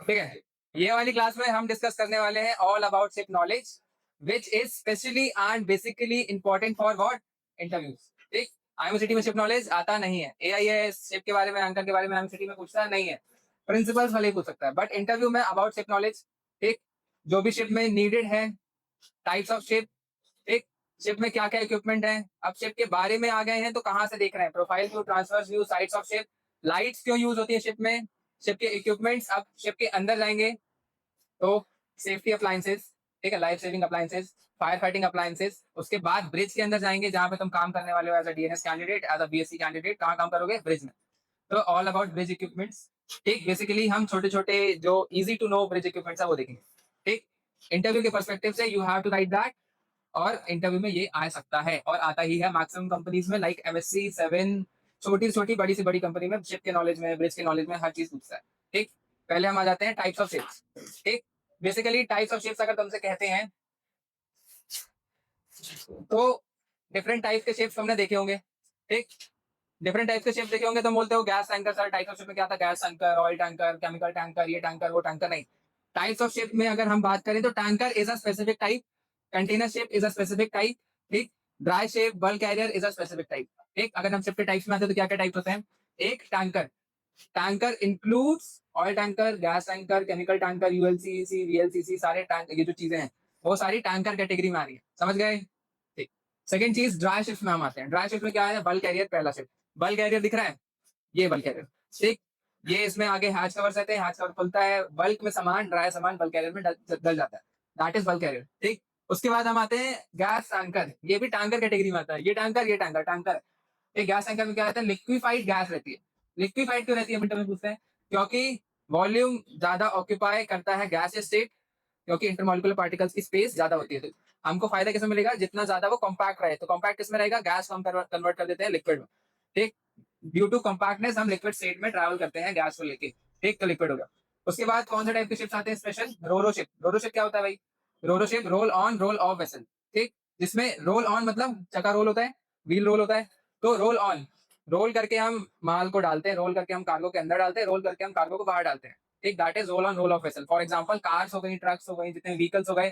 ठीक है। ये वाली क्लास में हम डिस्कस करने वाले हैं all about ship knowledge which is specially and basically important for what interviews. ठीक, आईएमसीटी में शिप नॉलेज आता नहीं है, एआईएस शिप के बारे में एंकर के बारे में आईएमसीटी में पूछता नहीं है, प्रिंसिपल्स भले ही पूछ सकता है, बट इंटरव्यू में अबाउट शिप नॉलेज, ठीक, जो भी शिप में नीडेड है, टाइप्स ऑफ शिप, ठीक, शिप में क्या क्या इक्विपमेंट है। अब शिप के बारे में आ गए हैं तो कहाँ से देख रहे हैं, profile view, transverse view, sides of ship, lights क्यों यूज होती है शिप में, शिप के इक्विपमेंट्स। अब शिप के अंदर जाएंगे तो सेफ्टी अप्लायंसेस, ठीक है, life saving appliances, fire fighting appliances. उसके बाद ब्रिज के अंदर जाएंगे जहां पे तुम काम करने वाले हो as a DNS candidate, as a BSc candidate, कहाँ काम करोगे, ब्रिज में। तो ऑल अबाउट ब्रिज इक्विपमेंट्स। ठीक, बेसिकली हम छोटे छोटे जो easy to know bridge equipments है वो देखेंगे। ठीक, इंटरव्यू के पर्सपेक्टिव से you have to write that, और इंटरव्यू में ये आ सकता है और आता ही है मैक्सिमम कंपनीज में, लाइक एमएससी 7, छोटी से छोटी बड़ी से बड़ी कंपनी में शिप के नॉलेज में, ब्रिज के नॉलेज में हर चीज पूछता है। ठीक, पहले हम आ जाते हैं टाइप्स ऑफ शिप्स। ठीक, बेसिकली टाइप्स ऑफ शिप्स अगर तुमसे कहते हैं तो डिफरेंट टाइप के शिप्स हमने देखे होंगे। ठीक, डिफरेंट टाइप के शिप देखे होंगे। तुम बोलते हो gas tanker, sir types of ship में क्या था, gas tanker, oil tanker, chemical tanker, ये टैंकर वो टैंकर। नहीं, टाइप्स ऑफ शिप में अगर हम बात करें तो tanker is a specific type, container ship is a specific type, ठीक, dry ship, bulk carrier is a specific type. ठीक, अगर हम शिप के टाइप्स में आते हैं तो क्या क्या टाइप्स होते हैं। एक tanker, tanker includes oil tanker, gas tanker, chemical tanker, ULCC, VLCC, सारे टैंक, ये जो चीजें हैं वो सारी टैंकर कैटेगरी में आ रही है, समझ गए। ठीक, सेकंड चीज ड्राई शिफ्ट में हम आते हैं। ड्राई शिफ्ट में क्या है, बल्क कैरियर, पहला शिफ्ट, बल्क कैरियर दिख रहा है, ये बल्क कैरियर। ठीक, ये इसमें आगे हैच कवर रहते हैं, हैच कवर खुलता है, बल्क में सामान, ड्राई सामान बल्क कैरियर में डल जाता है, दैट इज बल्क कैरियर। ठीक, उसके बाद हम आते हैं गैस टैंकर, ये भी टैंकर कैटेगरी में आता है, ये टैंकर, ये टैंकर, टैंकर। ये गैस टैंकर में क्या रहता है, लिक्विफाइड गैस रहती है। लिक्विफाइड क्यों रहती है मिनट में पूछते हैं, क्योंकि वॉल्यूम ज्यादा ऑक्यूपाई करता है गैस स्टेट, क्योंकि इंटरमोलिकुलर पार्टिकल्स की स्पेस ज्यादा होती है। तो हमको फायदा किसमें मिलेगा, जितना ज्यादा वो कॉम्पैक्ट रहे। तो कॉम्पैक्ट किसमें रहेगा, गैस को हम कन्वर्ट कर देते हैं लिक्विड में। ठीक, ड्यू टू कॉम्पैक्टनेस हम लिक्विड स्टेट में ट्रैवल करते हैं गैस को लेके। ठीक, तो लिक्विड हो गया। उसके बाद कौन से टाइप के शिप्स आते हैं special, roro ship. Roro ship क्या होता है भाई, roro ship roll on roll off vessel. ठीक, जिसमें रोल ऑन मतलब चक्का रोल होता है, व्हील रोल होता है, तो रोल ऑन, रोल करके हम माल को डालते हैं, रोल करके हम कार्गो के अंदर डालते हैं, रोल करके हम कार्गो को बाहर डालते हैं। ठीक, that is role on roll off vessel. For example cars हो गई, ट्रक्स हो गई, जितने व्हीकल्स हो गए,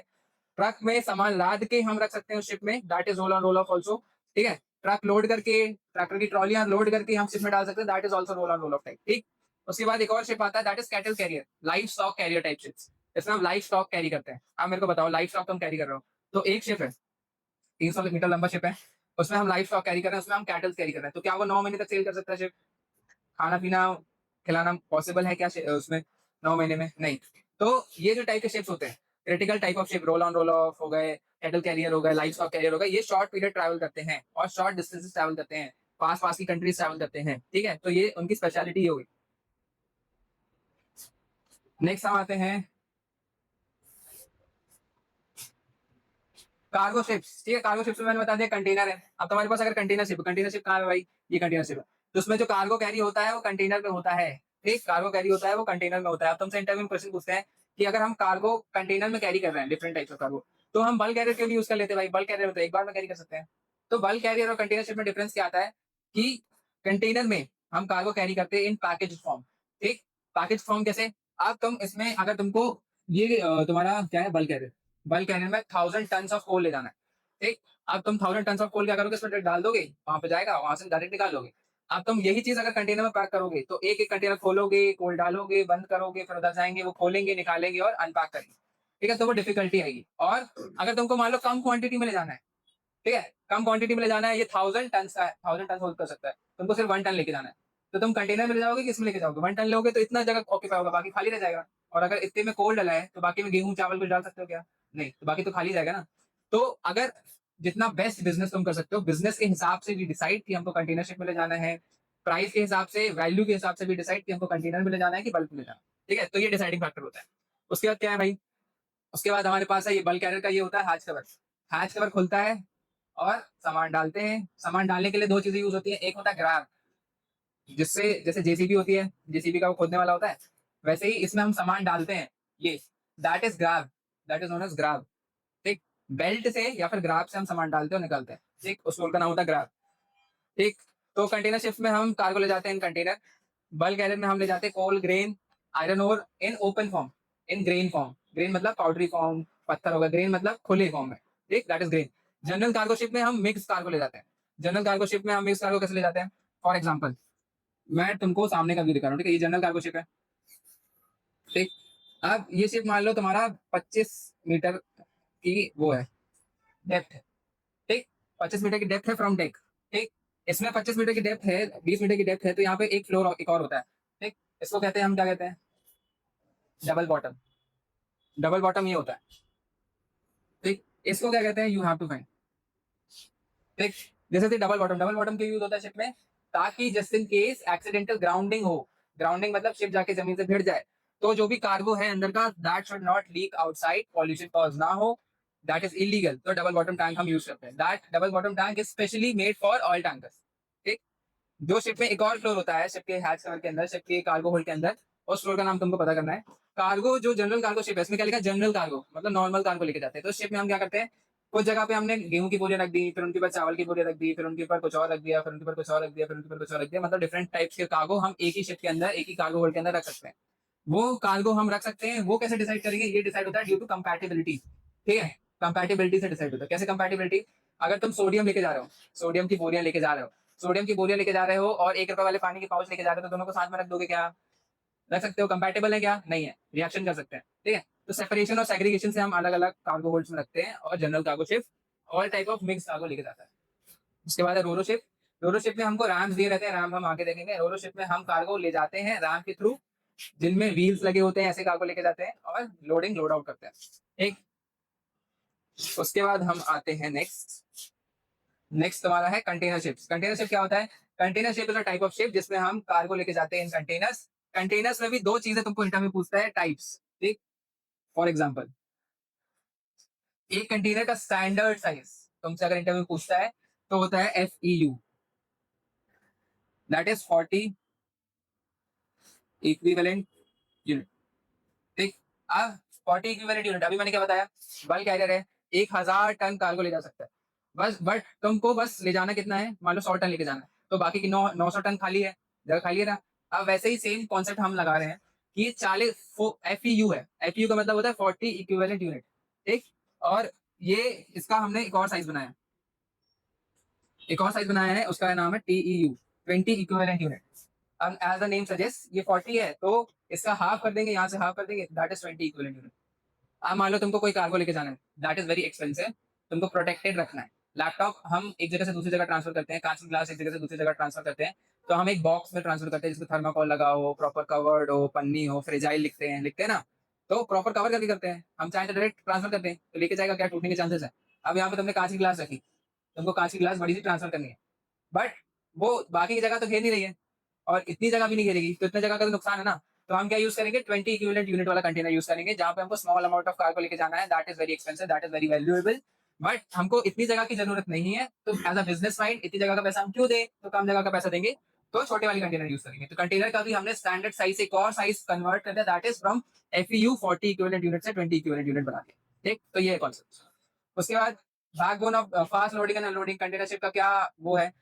ट्रक में सामान लाद के हम रख सकते हैं उस शिप में, that is role on roll of also. ठीक है, ट्रक लोड करके, ट्रैक्टर की ट्रॉलियां लोड करके हम शिप में डाल सकते हैं, that is also roll on roll off type. ठीक, उसके बाद एक और शिप आता है, that is cattle carrier, life stock carrier type ships. इसमें हम लाइफ स्टॉक कैरी करते हैं। आप मेरे को बताओ लाइफ स्टॉक तुम कैरी कर रहे हो, तो एक शिप है 300 मीटर लंबा शिप है, उसमें हम लाइफ स्टॉक कैरी कर रहे हैं, उसमें हम कैटल कैरी कर रहे हैं, तो क्या वो 9 महीने तक सेल कर सकता है शिप, खाना पीना खिलाना पॉसिबल है क्या उसमें 9 महीने में, नहीं। तो ये जो टाइप के शिप्स होते हैं, critical type of ship, roll on roll of हो गए, कैटल कैरियर हो गए, लाइफ स्टॉक कैरियर हो गए, ये शॉर्ट पीरियड ट्रैवल करते हैं और शॉर्ट डिस्टेंसेस ट्रैवल करते हैं, पास पास की कंट्रीज ट्रैवल करते हैं। ठीक है, तो ये उनकी स्पेशलिटी होगी। नेक्स्ट हम आते हैं कार्गो शिप्स। ठीक है, कार्गो शिप्स में मैंने बता दिया कंटेनर है। अब तुम्हारे पास अगर कंटेनर शिप कहाँ है भाई, ये कंटेनर शिप है, तो उसमें जो कार्गो कैरी होता है वो कंटेनर में होता है। ठीक, कार्गो कैरी होता है वो कंटेनर में होता है। अब तुमसे इंटरव्यू में क्वेश्चन पूछते हैं कि अगर हम कार्गो कंटेनर में कैरी कर रहे हैं, डिफरेंट टाइप्स ऑफ कार्गो, तो हम बल्क कैरियर क्यों यूज कर लेते हैं भाई, बल्क कैरियर में तो एक बार में कैरी कर सकते हैं। तो बल्क कैरियर और कंटेनर शिप में डिफरेंस क्या आता है कि कंटेनर में हम कार्गो कैरी करते हैं इन पैकेज फॉर्म। ठीक, पैकेज फॉर्म कैसे, अब तुम इसमें अगर तुमको ये तुम्हारा क्या है, बल्क कैरियर, बल्क कैरियर में 1000 टन ऑफ कोल ले जाना है। ठीक, अब तुम 1000 टन ऑफ कोल क्या करोगे, इसमें डाल दोगे, वहां पे जाएगा, वहां से डायरेक्ट निकाल लोगे। अब तुम यही चीज अगर कंटेनर में पैक करोगे तो एक एक कंटेनर खोलोगे, कोल डालोगे, बंद करोगे, फिर उधर जाएंगे, वो खोलेंगे, निकालेंगे और अनपैक करेंगे। ठीक है, तो वो डिफिकल्टी आएगी। और अगर तुमको मान लो कम क्वांटिटी में ले जाना है, ठीक है, कम क्वांटिटी में ले जाना है, ये 1000 टन का है, 1000 टन होल्ड कर सकता है, तुमको सिर्फ 1 टन लेके जाना है, तो तुम कंटेनर में ले जाओगे, किसमें लेके जाओगे, 1 टन लोगे तो इतना जगह ऑक्यूपाई होगा, बाकी खाली रह जाएगा। और अगर इतने में कोल डला है तो बाकी में गेहूं चावल कुछ डाल सकते हो क्या, नहीं, तो बाकी तो खाली जाएगा ना। तो अगर जितना बेस्ट बिजनेस तुम कर सकते हो, बिजनेस के हिसाब से भी डिसाइड कि हमको कंटेनरशिप में ले जाना है, प्राइस के हिसाब से, वैल्यू के हिसाब से भी डिसाइड कि हमको कंटेनर में ले जाना है कि बल्क में ले जाना है। ठीक है, तो ये डिसाइडिंग फैक्टर होता है। उसके बाद क्या है भाई, उसके बाद हमारे पास है ये बल्क कैरियर का, ये होता है हैच कवर। हैच कवर खुलता है और सामान डालते हैं। सामान डालने के लिए दो चीजें यूज होती है, एक होता है ग्रैब, जिससे जैसे जेसीबी होती है, जेसीबी का वो खोदने वाला होता है, वैसे ही इसमें हम सामान डालते हैं, ये that is grab, that is known as grab. ठीक, बेल्ट से या फिर ग्रैब से हम सामान डालते हैं और निकालते हैं। ठीक, उस टूल का नाम होता है ग्रैब। ठीक, तो कंटेनर शिफ्ट में हम कार्गो ले जाते हैं इन कंटेनर, बल्क कैरियर में हम ले जाते हैं coal, grain, iron ore in open form, in grain form, grain मतलब पाउडरी फॉर्म, पत्थर होगा, ग्रेन मतलब खुले फॉर्म में, ठीक, that is grain. General cargo ship में हम मिक्स कार्गो ले जाते हैं। जनरल कार्गो शिप में हम मिक्स कार्गो कैसे ले जाते हैं? फॉर एग्जाम्पल, मैं तुमको सामने का व्यू दिखा रहा हूँ, ठीक है, ये जनरल कार्गो शिप है, ठीक। अब ये शिप मान लो तुम्हारा 25 मीटर की वो है, डेप्थ है, ठीक, 25 मीटर की डेप्थ है फ्रॉम डेक, ठीक। इसमें 25 मीटर की डेप्थ है, 20 मीटर की डेप्थ है, तो यहाँ पे एक फ्लोर एक और होता है, ठीक। इसको कहते हैं, हम क्या कहते हैं? Double bottom. डबल बॉटम ये होता है, ठीक। इसको क्या कहते हैं? यू हैव टू फाइंड, ठीक। जैसे कि डबल बॉटम, डबल बॉटम क्यों यूज होता है शिप में? ताकि just in case accidental grounding हो, ग्राउंडिंग मतलब शिप जाके जमीन से भिड़ जाए, तो जो भी कार्गो है अंदर का, that should not leak outside, pollution cause ना हो, दैट इज इलीगल, तो डबल बॉटम टैंक हम यूज करते हैं। That double bottom tank is specially made for oil tankers, ठीक। जो शिप में एक और फ्लोर होता है, शिप के हैच कवर के अंदर, शिप के कार्गो होल्ड के अंदर, उस फ्लोर का नाम तुमको पता करना है। कार्गो, जो जनरल कार्गो शिप है, इसमें क्या लिखा है? जनरल कार्गो, मतलब नॉर्मल कार्गो लेके जाते हैं। तो शिप में हम क्या करते हैं, कुछ जगह पे हमने गेहूं की बोरियां रख दी, फिर उनके ऊपर चावल की बोरियां रख दी, फिर उनके ऊपर कुछ और रख दिया, फिर उनके ऊपर कुछ और रख दिया, फिर उनके ऊपर कुछ और रख दिया, मतलब डिफरेंट टाइप्स के कार्गो हम एक ही शिप के अंदर, एक ही कार्गो होल्ड के अंदर रख सकते हैं। वो कार्गो हम रख सकते हैं, वो कैसे डिसाइड करेंगे? ये डिसाइड होता है ड्यू टू कंपैटिबिलिटी, ठीक है। कंपैटिबिलिटी से डिसाइड होता है। कैसे कंपैटिबिलिटी? अगर तुम सोडियम लेके जा रहे हो, सोडियम की बोरियां लेके जा रहे हो, सोडियम की बोरियां लेके जा रहे हो, और 1 रुपए वाले पानी के पाउच लेके जा रहे हो, तो दोनों को साथ में रख दोगे क्या? रख सकते हो। कंपैटिबल है क्या? नहीं है, रिएक्शन कर सकते हैं, ठीक है। तो सेपरेशन और सेग्रीगेशन से हम अलग अलग कार्गो होल्ड्स में रखते हैं, और general cargo ship all type of mix cargo लेके जाता है। उसके बाद है रोरो शिप। रोरो शिप में हमको रैम्स दिए रहते हैं, रैम हम आगे देखेंगे। रोरो शिप में हम कार्गो ले जाते हैं रैम के थ्रू, जिनमें व्हील्स लगे होते हैं, ऐसे कार्गो लेके जाते हैं और लोडिंग लोड आउट करते हैं, ठीक। उसके बाद हम आते हैं नेक्स्ट। नेक्स्ट तुम्हारा है कंटेनर शिप्स। कंटेनर शिप क्या होता है? Container ship is a type of ship जिसमें हम कार्गो लेके जाते हैं इन कंटेनर्स। कंटेनर्स में भी दो चीजें तुमको इंटरव्यू पूछता है, टाइप्स, ठीक। फॉर एग्जाम्पल, एक कंटेनर का स्टैंडर्ड साइज तुमसे अगर इंटरव्यू पूछता है, तो होता है FEU, that is 40 equivalent unit, ठीक। अब 40 इक्विवेलेंट यूनिट, अभी मैंने क्या बताया? बल्क कैरियर है, 1000 टन कार्गो ले जा सकता है बस, बट तुमको बस ले जाना कितना है? मान लो 100 टन लेके जाना है, तो बाकी की 900 टन खाली है, जगह खाली है ना। अब वैसे ही सेम कॉन्सेप्ट हम लगा रहे हैं कि 40 FEU है, FEU का मतलब होता है 40 इक्विवेलेंट यूनिट, ठीक। और ये इसका हमने एक और साइज बनाया, एक और साइज बनाया है, उसका नाम है TEU, 20 इक्विवेलेंट यूनिट। अब एज द नेम सजेस्ट, ये 40 है, तो इसका हाफ कर देंगे, यहाँ से हाफ कर देंगे, दैट इज 20 इक्विवेलेंट। अब मान लो तुमको कोई कार्गो लेके जाना है, दैट इज वेरी एक्सपेंसिव, तुमको प्रोटेक्टेड रखना है। लैपटॉप हम एक जगह से दूसरी जगह ट्रांसफर करते हैं, कांच की ग्लास एक जगह से दूसरी जगह ट्रांसफर करते हैं, तो हम एक बॉक्स में ट्रांसफर करते हैं जिसमें थर्माकोल लगा हो, प्रॉपर कवर्ड हो, पन्नी हो, फ्रेजाइल लिखते हैं ना, तो प्रॉपर कवर करके करते हैं। हम चाहे तो डायरेक्ट ट्रांसफर करते हैं, तो लेके जाएगा क्या? टूटने के चांसेस है। अब यहाँ पे तुमने कांच की ग्लास रखी, तुमको कांच की ग्लास बड़ी सी ट्रांसफर करनी है, बट वो बाकी की जगह तो घेर नहीं रही है, और इतनी जगह भी नहीं घेरेगी, तो इतने जगह का तो नुकसान है ना। तो हम क्या यूज करेंगे? 20 इक्विवेलेंट यूनिट वाला कंटेनर यूज करेंगे, जहां पे हमको स्मॉल अमाउंट ऑफ कार्गो लेके जाना है, that is very expensive, that is very valuable, but हमको इतनी जगह की जरूरत नहीं है, तो एज अ बिजनेस माइंड इतनी जगह का पैसा हम क्यों दें, तो कम जगह का पैसा देंगे, तो छोटे वाली कंटेनर यूज करेंगे। तो कंटेनर का भी हमने स्टैंडर्ड साइज से एक और साइज कन्वर्ट कर दिया, that is from FEU 40 equivalent unit से 20 इक्विवेलेंट यूनिट बना दिया, ठीक। तो ये है कॉन्सेप्ट। उसके बाद backbone of fast loading and unloading container ship का क्या वो है?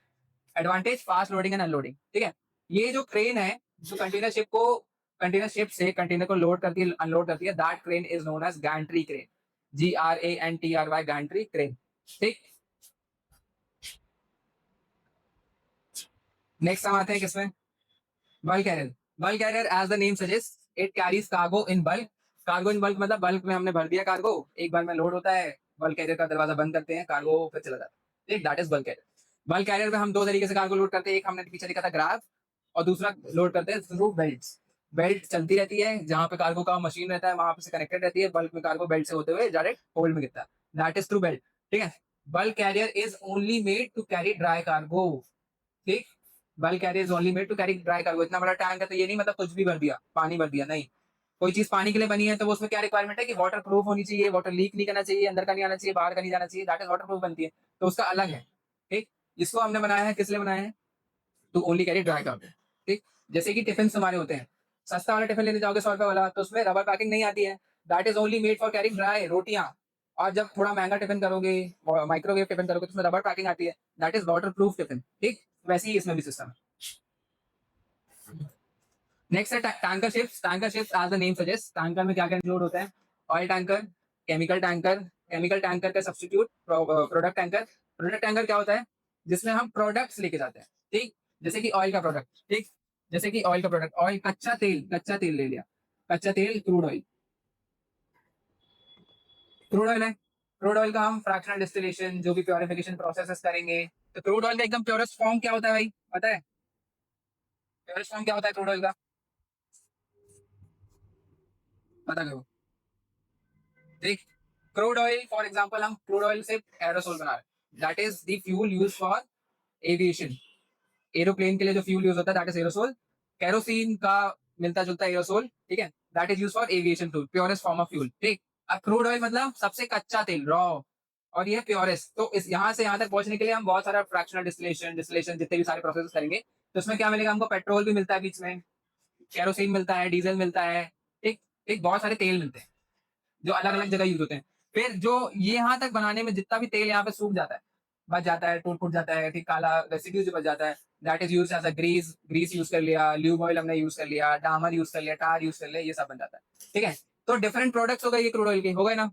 Advantage, fast loading and unloading, ठीक है। ये जो क्रेन है, जो कंटेनर शिप से कंटेनर को लोड करती है, अनलोड करती है, that crane is known as gantry crane, GRANTRY, gantry crane, ठीक। नेक्स्ट हम आते हैं किसमें? Bulk carrier. Bulk carrier as the name suggest, it carries cargo in bulk. Cargo in bulk मतलब बल्क में हमने भर दिया कार्गो, एक बार में लोड होता है, बल्क कैरियर का दरवाजा बंद करते हैं, कार्गो फिर चला जाता है, that is bulk carrier. Bulk career में हम दो तरीके से कार्गो लोड करते हैं, एक हमने पीछे दिखा था ग्राफ, और दूसरा लोड करते हैं थ्रू बेल्ट। बेल्ट चलती रहती है, जहां पे कार्गो का मशीन रहता है वहां पे से कनेक्टेड रहती है, बल्क में कार्गो बेल्ट से होते हुए डायरेक्ट होल्ड में गिरता है, दैट इज थ्रू बेल्ट, ठीक है। Bulk carrier is only made to carry dry cargo, ठीक। Bulk carrier is only made to carry dry cargo. इतना बड़ा टैंक है, तो ये नहीं मतलब कुछ भी भर दिया, पानी भर दिया, नहीं। कोई चीज पानी के लिए बनी है, तो वो उसमें क्या रिक्वायरमेंट है कि वाटर प्रूफ होनी चाहिए, वाटर लीक नहीं करना चाहिए, अंदर का नहीं आना चाहिए, बाहर का नहीं जाना चाहिए, दैट इज वाटर प्रूफ बनती है, तो उसका अलग है, ठीक। इसको हमने बनाया है, किस लिए बनाया है? To only carry dry cargo, ठीक। जैसे कि टिफिन हमारे होते हैं, सस्ता वाला टिफिन लेने जाओगे 100 रुपए वाला, तो उसमें रबर पैकिंग नहीं आती है, that is only made for carrying dry रोटियां। और जब थोड़ा महंगा टिफिन करोगे, माइक्रोवेव टिफिन करोगे, तो उसमें रबर पैकिंग आती है, that is waterproof tiffin, ठीक। वैसे ही इसमें भी सिस्टम है। नेक्स्ट है tanker ships. Tanker ships as the name suggest, tanker में क्या क्या इंक्लूड होता है? Oil tanker, chemical tanker, chemical tanker का substitute product tanker. Product tanker क्या होता है? जिसमें हम प्रोडक्ट्स लेके जाते हैं, ठीक? जैसे कि ऑयल का प्रोडक्ट, ठीक? जैसे कि ऑयल का प्रोडक्ट, ऑयल, कच्चा तेल ले लिया, कच्चा तेल, क्रूड ऑयल। क्रूड ऑयल है, क्रूड ऑयल का हम फ्रैक्शनल डिस्टिलेशन, जो भी प्योरिफिकेशन प्रोसेसेस करेंगे, तो क्रूड ऑयल का एकदम प्योरेस्ट फॉर्म क्या होता है भाई, पता है? प्योरेस्ट फॉर्म क्या होता है क्रूड ऑयल का? पता करो, ठीक? क्रूड ऑयल फॉर एग्जांपल, हम क्रूड ऑयल से एरोसोल बना रहे हैं, that is the fuel use for aviation. Aeroplane के लिए जो फ्यूल यूज होता है दैट इज एरोसोल। केरोसिन का मिलता जुलता एरोसोल, ठीक है? That is use for aviation fuel, purest form of fuel, ठीक? अब क्रूड ऑयल मतलब सबसे कच्चा तेल, रॉ, और ये प्योरेस्ट। तो इस यहाँ से यहाँ तक पहुंचने के लिए हम बहुत सारा फ्रैक्शनल डिस्टिलेशन डिस्टिलेशन जितने भी सारे प्रोसेस करेंगे, तो उसमें क्या मिलेगा हमको? पेट्रोल भी मिलता है बीच में, केरोसिन मिलता है, डीजल मिलता है, ठीक? ठीक, बहुत सारे तेल मिलते हैं जो अलग अलग जगह यूज होते हैं। फिर जो ये यहाँ तक बनाने में जितना भी तेल यहाँ पे सूख जाता है, बच जाता है, टूट फूट जाता है, ठीक, काला रेसिड्यू जो बच जाता है, that is use as a grease. Grease use कर लिया, ल्यूब ऑयल हमने यूज कर लिया, डामर यूज कर लिया, टार यूज कर लिया, ये सब बन जाता है, ठीक है? तो डिफरेंट प्रोडक्ट्स हो गए ये क्रूड ऑयल के, हो गए ना?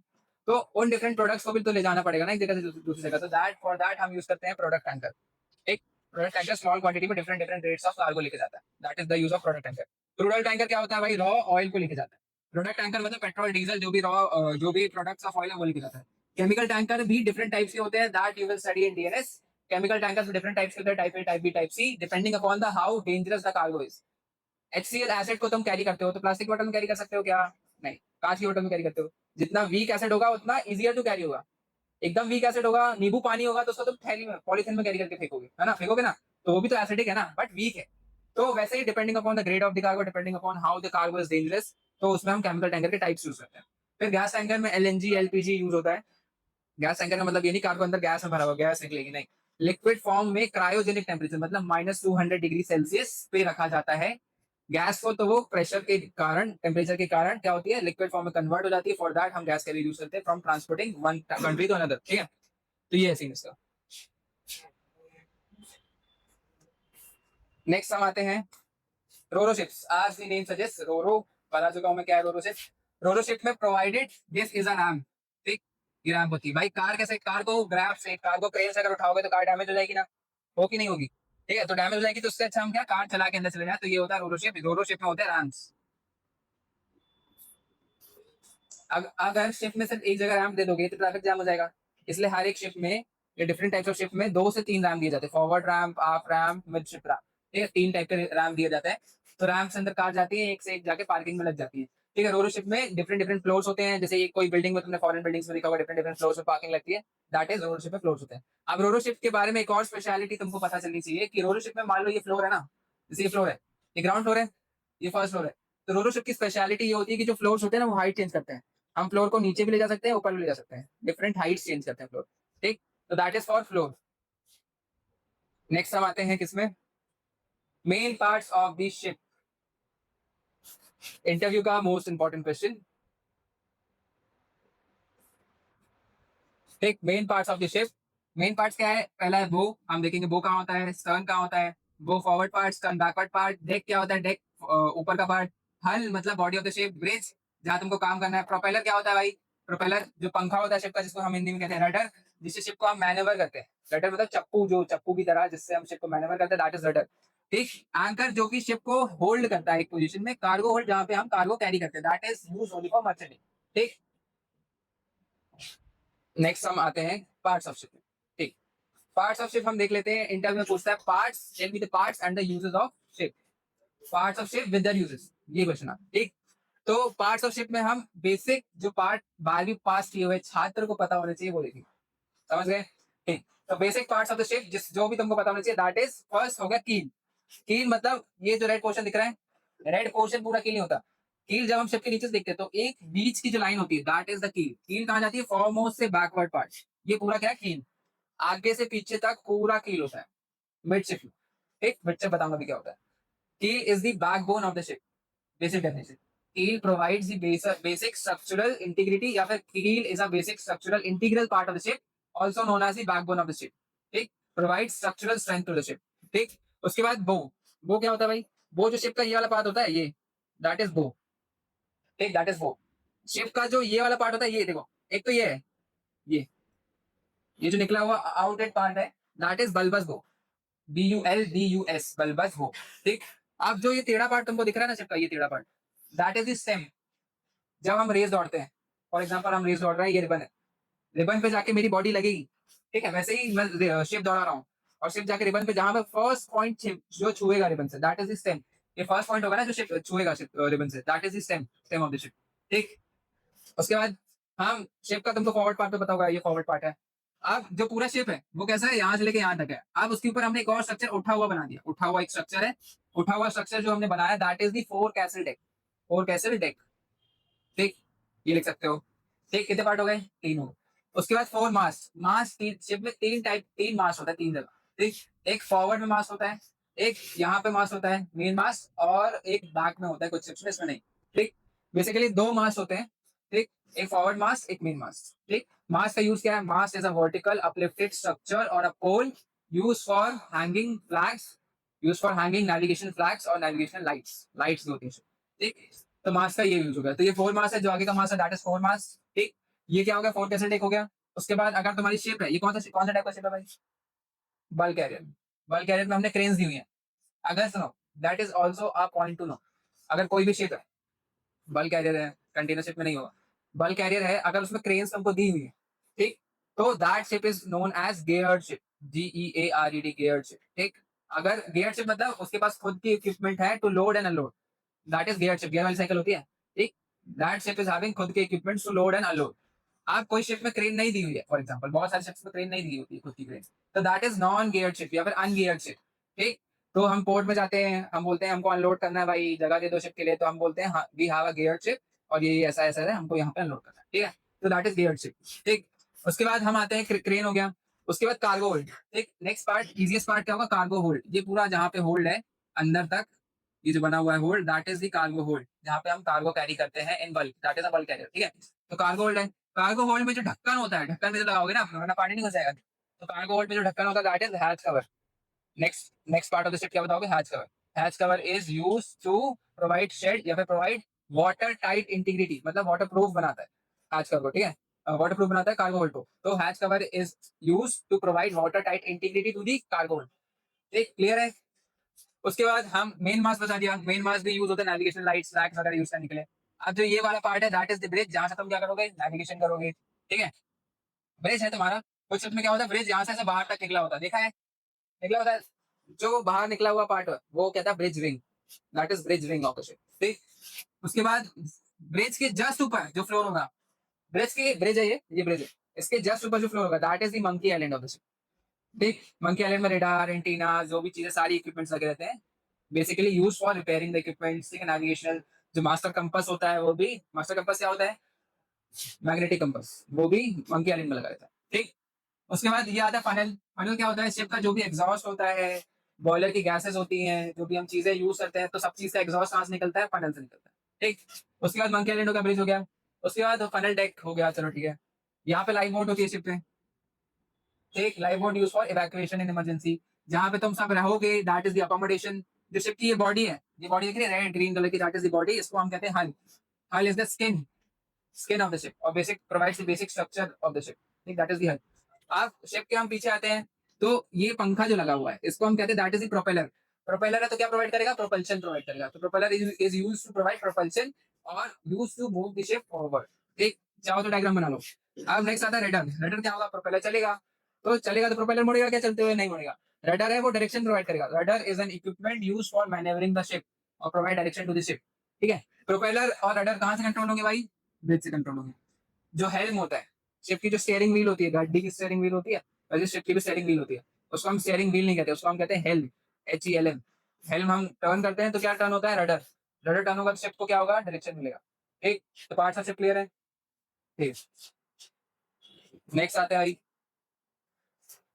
तो उन डिफरेंट प्रोडक्ट्स को भी तो ले जाना पड़ेगा ना एक जगह से दूसरी जगह, तो दैट फॉर दैट हम यूज करते हैं प्रोडक्ट टैंकर। एक प्रोडक्ट टैंकर स्मॉल क्वांटिटी में different different rates of cargo लेके जाता है, that is the use of product tanker. Crude oil tanker क्या होता है भाई? रॉ ऑयल को लेके जाता है। प्रोडक्ट टैंकर मतलब पेट्रोल डीजल जो भी रॉ जो भी प्रोडक्ट्स ऑफ ऑयल है वो लेके जाता है। केमिकल टैंकर भी डिफरेंट टाइप्स के होते हैं, that you will study in DNS. Chemical tankers भी डिफरेंट टाइप्स के होते हैं, type A, type B, type C, depending upon the how dangerous the cargo is. HCl acid को तुम कैरी करते हो तो प्लास्टिक बॉटल में कैरी कर सकते हो क्या? नहीं, कांच की बॉटल में कैरी करते हो। जितना वीक एसिड होगा उतना इजियर टू कैरी होगा। एकदम वीक एसिड होगा, नींबू पानी होगा, तो उसको तुम थैली में पॉलिथीन में कैरी करके फेंकोगे, है ना? फेंकोगे ना, तो वो भी तो एसिडिक है ना, बट वीक है। तो वैसे ही depending upon the grade of the cargo, depending upon how the cargo is dangerous, तो उसमें हम केमिकल टैंकर के टाइप्स यूज करते हैं। फिर गैस टैंकर में LNG LPG यूज होता है। गैस टैंकर का मतलब ये नहीं कार्गो अंदर गैस में भरा हुआ, गैस निकलेगी, नहीं। लिक्विड फॉर्म में क्रायोजेनिक टेम्परेचर मतलब -200 डिग्री सेल्सियस पे रखा जाता है गैस को, तो वो प्रेशर के कारण, टेम्परेचर के कारण क्या होती है? लिक्विड फॉर्म में कन्वर्ट हो जाती है। फॉर दैट हम गैस कैरियर यूज करते हैं from transporting one country to another, ठीक है? तो ये है सीन इसका। नेक्स्ट हम आते हैं रोरो शिप्स। आज द नेम सजेस्ट, रोरो, बता चुका हूं मैं क्या है रोरो शिप। रोरो शिप में provided this is an RAM, ठीक? ये रैम होती है भाई। कार कैसे? कार को ग्रैब से, कार को क्रेन से अगर उठाओगे तो कार डैमेज हो जाएगी ना, हो कि नहीं होगी? ठीक है, तो डैमेज हो जाएगी, तो उससे अच्छा हम क्या, कार चला के अंदर चले जाए, तो ये होता है रोरो शिप। रोरो शिप में होते हैं रैम्स। अगर शिप में सिर्फ एक जगह रैम दे दोगे तो ट्रैफिक जाम हो जाएगा, इसलिए हर एक शिप में, ये डिफरेंट टाइप्स ऑफ शिप में 2 से 3 रैम दिए जाते हैं, forward ramp, half ramp, mid ship ramp, ठीक है? 3 टाइप के रैम दिए जाते हैं। तो रैम से अंदर कार जाती है, एक से एक जाके पार्किंग में लग जाती है, ठीक है? रोरो शिप में डिफरेंट डिफरेंट फ्लोर्स होते हैं, जैसे कोई बिल्डिंग में तुमने फॉरेन बिल्डिंग्स में देखा होगा, डिफरेंट डिफरेंट फ्लोर्स में पार्किंग लगती है, दैट इज रोरो शिप में फ्लोर्स होते हैं। अब रोरो शिप के बारे में एक और स्पेशलिटी तुमको पता चलनी चाहिए कि रोरो शिप में मान लो ये फ्लोर है ना, जैसे ये फ्लोर है, ये ग्राउंड फ्लोर है, ये फर्स्ट फ्लोर है, तो रोरो शिप की स्पेशलिटी ये होती है कि जो फ्लोर्स होते हैं ना वो हाइट चेंज करते हैं। हम फ्लोर को नीचे भी ले जा सकते हैं, ऊपर भी ले जा सकते हैं, डिफरेंट हाइट्स चेंज करते हैं फ्लोर, ठीक? तो that is for floor. Next हम आते हैं किसमें? Main parts of the ship. Interview का मोस्ट इंपॉर्टेंट क्वेश्चन, ठीक? Main parts of the ship. Main parts क्या है? पहला है बो, हम देखेंगे बो कहाँ होता है, स्टर्न कहाँ होता है, बो forward part, stern backward part. Deck क्या होता है? डेक ऊपर का पार्ट। हल मतलब body of the ship. Bridge जहां तुमको काम करना है। प्रोपेलर क्या होता है भाई? प्रोपेलर जो पंखा होता है शिप का, जिसको हम हिंदी में कहते हैं रडर, जिससे शिप को हम मैनेवर करते हैं। रडर मतलब चप्पू, जो चप्पू की तरह जिससे हम शिप को मैनेवर करते हैं, दैट इज रडर, ठीक? एंकर जो कि शिप को होल्ड करता है एक पोजीशन में, कार्गो होल्ड जहां पे हम कार्गो कैरी करते हैं, that is use only for merchanting, ठीक? नेक्स्ट हम आते हैं पार्ट्स ऑफ शिप में, ठीक? पार्ट्स ऑफ शिप हम देख लेते हैं। इंटरव्यू में पूछता है parts, tell me the parts and the uses of ship. Parts of ship with their uses, ये क्वेश्चन है, ठीक? तो पार्ट्स ऑफ शिप में हम बेसिक जो पार्ट 12वीं पास किए हुए छात्र को पता होने चाहिए वो देखेंगे, समझ गए? ठीक, तो basic parts of the ship जिस जो भी तुमको पता होना चाहिए, दैट इज फर्स्ट हो गया कील। कील मतलब ये जो रेड पोर्शन दिख रहा है, रेड पोर्शन पूरा कील नहीं होता। कील जब हम शिप के नीचे से देखते हैं तो एक बीच की जो लाइन होती है, दैट इज द कील। कील कहाँ जाती है? फॉरमोस्ट से बैकवर्ड पार्ट, ये पूरा क्या है? कील। आगे से पीछे तक पूरा कील होता है मिड शिप में, ठीक? मिड शिप बताऊंगा भी क्या होता है। Keel is the backbone of the ship, basic definition. Keel provides the basic structural integrity, या फिर keel is a basic structural integral part of the ship, also known as the backbone of the ship, ठीक? Provide structural strength to the ship, ठीक? उसके बाद बो। बो क्या होता है भाई? वो जो शिप का ये वाला पार्ट होता है, ये दैट इज बो। ठीक, दैट इज बो। शिप का जो ये वाला पार्ट होता है, ये देखो, एक तो ये है, ये ये जो निकला हुआ आउटलेट पार्ट है, दैट इज बल्बस बो। BULBUS, बल्बस बो। ठीक। अब जो ये टेढ़ा पार्ट तुमको दिख रहा है ना शिप का, ये टेढ़ा part, that is the stem. जब हम रेस दौड़ते हैं, फॉर एग्जाम्पल हम रेस दौड़ रहे हैं, ये रिबन है, रिबन पे जाके मेरी बॉडी लगेगी। ठीक है, वैसे ही मैं शिप दौड़ा रहा हूँ, और शिप जाके रिबन पे, जहां पे फर्स्ट पॉइंट जो छुएगा रिबन से, दैट इज द स्टेम। ये फर्स्ट पॉइंट होगा ना जो शिप छुएगा, शिप रिबन से, that is the stem, stem of the ship. ठीक। उसके बाद हम शिप का, तुमको फॉरवर्ड पार्ट पे पता होगा, ये फॉरवर्ड पार्ट है। अब जो पूरा शिप है वो कैसा है, यहाँ से लेके यहाँ तक है। अब उसके ऊपर हमने एक और स्ट्रक्चर उठा हुआ बना दिया, उठा हुआ एक स्ट्रक्चर है। उठा हुआ स्ट्रक्चर जो हमने बनाया, that is the four castle deck. Four castle deck. ठीक, ये लिख सकते हो। ठीक, कितने पार्ट हो गए, तीन हो गए। उसके बाद फोर मास, मास तीन, शिप में तीन टाइप, तीन मास होता है, तीन जगह। ठीक, एक फॉरवर्ड में मास होता है, एक यहाँ पे मास होता है मेन मास, और एक बैक में होता है कुछ शिप्स में, इसमें नहीं। ठीक, बेसिकली दो मास होते हैं। ठीक, एक फॉरवर्ड मास, एक मेन मास। ठीक, मास का यूज क्या है, mast is a vertical uplifted structure और a pole use for hanging flags, use for hanging navigation flags और नेविगेशन लाइट्स, लाइट्स होती है। ठीक, तो मास का ये यूज हो गया। तो ये फोर मास है, जो आगे का मास है दैट इज फोर मास। ठीक, ये क्या हो गया, फोर कैसल टेक हो गया। उसके बाद अगर तुम्हारी शिप है, ये कौन सा टाइप का शिप है भाई, बल्क कैरियर। बल्क कैरियर में हमने क्रेन्स दी हुई है। अगर सुनो, that is also a point to know. अगर कोई भी शिप है, बल्क कैरियर है, कंटेनर शिप में नहीं होगा, बल्क कैरियर है, अगर उसमें क्रेन्स तुमको दी हुई है, ठीक, तो that ship is known as geared ship, GEARED, geared ship. ठीक, अगर गेयर्ड शिप मतलब उसके पास खुद की इक्विपमेंट है to load and unload, that is gear ship, gear वाली साइकिल होती है। ठीक, दैट शिप इज हैविंग खुद के equipments to load and unload. आप कोई शिप में क्रेन नहीं दी हुई है, फॉर एग्जांपल बहुत सारे शिप्स में क्रेन नहीं दी होती है खुद की क्रेन, तो that is non gear ship या फिर अनगियर्ड शिप। ठीक, तो हम पोर्ट में जाते हैं, हम बोलते हैं हमको अनलोड करना है भाई, जगह दे दो शिप के लिए, तो हम बोलते हैं we have a gear ship, और ये ऐसा ऐसा है, हमको यहाँ पे अनलोड करना है। ठीक है, तो दैट इज गियर शिप। ठीक, उसके बाद हम आते हैं, क्रेन हो गया। उसके बाद कार्गो होल्ड। ठीक, नेक्स्ट पार्ट, इजिएस्ट पार्ट क्या होगा, कार्गो होल्ड। ये पूरा जहाँ पे होल्ड है अंदर तक, ये जो बना हुआ है hold, that is the cargo hold, जहाँ पे हम कार्गो कैरी करते हैं in bulk, that is a bulk carrier. ठीक है, तो कार्गो होल्ड है। कार्गो होल्ड में जो ढक्कन होता है, ढक्कन में जो लगाओगे ना, वरना पानी नहीं घुस जाएगा, तो कार्गो होल्ड में जो ढक्कन होता है that is hatch cover. Next next part of the ship क्या बताओगे, hatch cover. Hatch cover is use to provide shade या फिर प्रोवाइड वाटर टाइट इंटीग्रिटी, मतलब वाटर प्रूफ बनाता है हैच कवर को। ठीक है, वाटर प्रूफ बनाता है कार्गो होल्ड को, तो hatch cover is use to provide water tight integrity to the cargo hold. ठीक, क्लियर है। उसके बाद हम मेन मास बता दिया, मेन मास भी यूज होता है नेविगेशन लाइट्स, फ्लैग्स वगैरह यूज करने के लिए। अब जो ये वाला पार्ट है दैट इज द ब्रिज, जहां से तुम क्या करोगे, नेविगेशन करोगे। ठीक है, ब्रिज है तुम्हारा। कुछ में क्या होता है, ब्रिज यहाँ से बाहर तक निकला होता है, देखा है, निकला होता है। जो बाहर निकला हुआ पार्ट है वो कहता है bridge wing, that is bridge wing of the ship. ठीक, उसके बाद ब्रिज के जस्ट ऊपर जो फ्लोर होगा, ब्रिज के, ब्रिज है ये ब्रिज है, इसके जस्ट ऊपर जो फ्लोर होगा that is the monkey island of the ship. ठीक, मंकी आइलैंड में रेडार, एंटीना, जो भी चीजें, सारी इक्विपमेंट्स लगे रहते हैं, basically use for repairing the equipments. ठीक है, नेविगेशनल, जो मास्टर कंपास होता है वो भी, मास्टर कंपास क्या होता है, मैग्नेटिक कंपास, वो भी मंकी आइलैंड में लगा रहता है। ठीक, उसके बाद ये आता है फनल। फनल क्या होता है, शिप का जो भी एग्जॉस्ट होता है, बॉयलर की गैसेस होती हैं, जो भी हम चीजें यूज करते हैं, तो सब चीज का एग्जॉस्ट कहां से निकलता है, फनल से निकलता है। ठीक, उसके बाद मंकी आइलैंड हो गया, ब्रिज हो गया। उसके बाद फनल डेक हो गया, चलो ठीक है। यहाँ पे लाइफ बोट होती है शिप पे। ठीक, life boat use for evacuation in emergency, जहां पे तुम सब रहोगे, दैट इज द अकोमोडेशन। जो शिप की ये बॉडी है, ये बॉडी दिख रही है रेड ग्रीन कलर की, दैट इज द बॉडी, इसको हम कहते हैं hull. Hull is the skin, skin of the ship, और basic provides the basic structure of the ship. ठीक, दैट इज द हल। आप शिप के हम पीछे आते हैं, तो ये पंखा जो लगा हुआ है इसको हम कहते हैं that is the propeller. Propeller है तो क्या प्रोवाइड करेगा, प्रोपल्शन प्रोवाइड करेगा, तो propeller is used to provide propulsion और used to move the ship forward. ठीक, चाहो तो डायग्राम बना लो। अब नेक्स्ट आता है रडर। रडर क्या होगा, प्रोपेलर चलेगा तो चलेगा, तो प्रोपेलर मुड़ेगा क्या, चलते हुए नहीं मुड़ेगा। रडर है वो डायरेक्शन प्रोवाइड करेगा। Rudder is an equipment use for manoeuvring the ship और provide direction to the ship. ठीक है, प्रोपेलर और रडर कहां से कंट्रोल होंगे भाई, ब्रिज से कंट्रोल होंगे। जो हेल्म होता है, शिप की जो स्टीयरिंग व्हील होती है, गाड़ी की स्टीयरिंग व्हील होती है, वैसे शिप की भी स्टीयरिंग व्हील होती है, उसको हम स्टीयरिंग व्हील नहीं कहते, उसको हम कहते हैं हेल्म, HELM। हेल्म हम टर्न करते हैं तो क्या टर्न होता है, रडर। रडर टर्न होगा तो शिप को क्या होगा, डायरेक्शन मिलेगा। ठीक, तो पार्ट सबसे क्लियर है। ठीक, नेक्स्ट आते हैं भाई।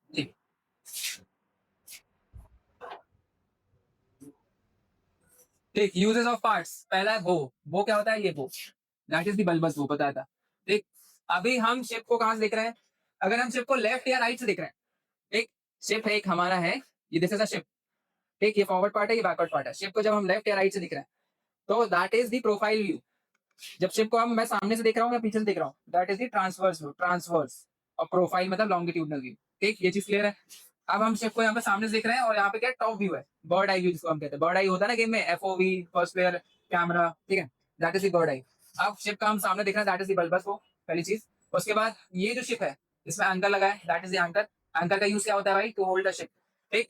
ठीक, ठीक, यूजेस ऑफ पार्ट्स, पहला है बो क्या होता है, ये बो, दैट इज द बल्बस बो, बताया था। ठीक, अभी हम शिप को कहां से देख रहे हैं, अगर हम शिप को लेफ्ट या राइट से देख रहे हैं। एक शिप है, एक हमारा है, ये दिस इज अ शिप। ठीक, ये फॉरवर्ड पार्ट है, ये बैकवर्ड पार्ट है। शिप को जब हम लेफ्ट या राइट से दिख रहे हैं तो that is the profile view. जब शिप को हम मैं सामने से देख रहा हूँ या पीछे से देख रहा हूँ, that is the transverse view, transverse. और प्रोफाइल मतलब लॉन्गिट्यूडनल व्यू। ठीक, ये चीज क्लियर है। अब हम शिप को यहाँ पे सामने से देख रहे हैं और यहाँ पे क्या टॉप व्यू है, बर्ड आई व्यू जिसको हम कहते हैं। बर्ड आई होता है ना गेम में, एफओवी, फर्स्ट प्लेयर कैमरा, ठीक है, दैट इज द बर्ड आई। अब शिप का हम सामने देख रहे हैं, दैट इज द बल्बस वो पहली चीज। उसके बाद ये जो शिप है इसमें एंकर लगा है, that is the anchor. Anchor का यूज क्या होता है भाई? To hold the ship. ठीक,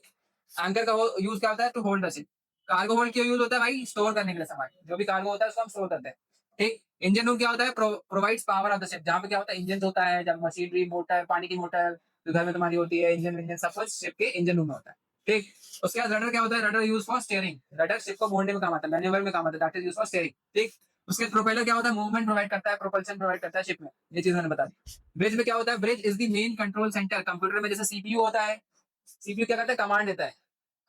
एंकर का यूज क्या होता है? To hold the ship. Cargo hold क्यों यूज होता है भाई? स्टोर करने के लिए सामान, जो भी कार्गो होता है उसको हम स्टोर करते हैं। ठीक, इंजन रूम क्या होता है? Provides power of the ship, जहाँ पे क्या होता है इंजन होता है, जब मशीनरी, मोटर, पानी की मोटर जो घर में तुम्हारी होती है, इंजन इंजन सब कुछ शिप के इंजन रूम में होता है। ठीक, उसके बाद रडर क्या होता है? Rudder use for steering, rudder ship को मोड़ने में काम आता है, मैन्यूवर में काम आता है, that is use for steering. ठीक, उसके प्रोपेलर क्या होता है? मूवमेंट प्रोवाइड करता है, प्रोपल्शन प्रोवाइड करता है शिप में। ये चीज मैंने बता दी। ब्रिज में क्या होता है? Bridge is the main control centre. Computer में जैसे सीपीयू होता है, सीपीयू क्या करता है? कमांड देता है।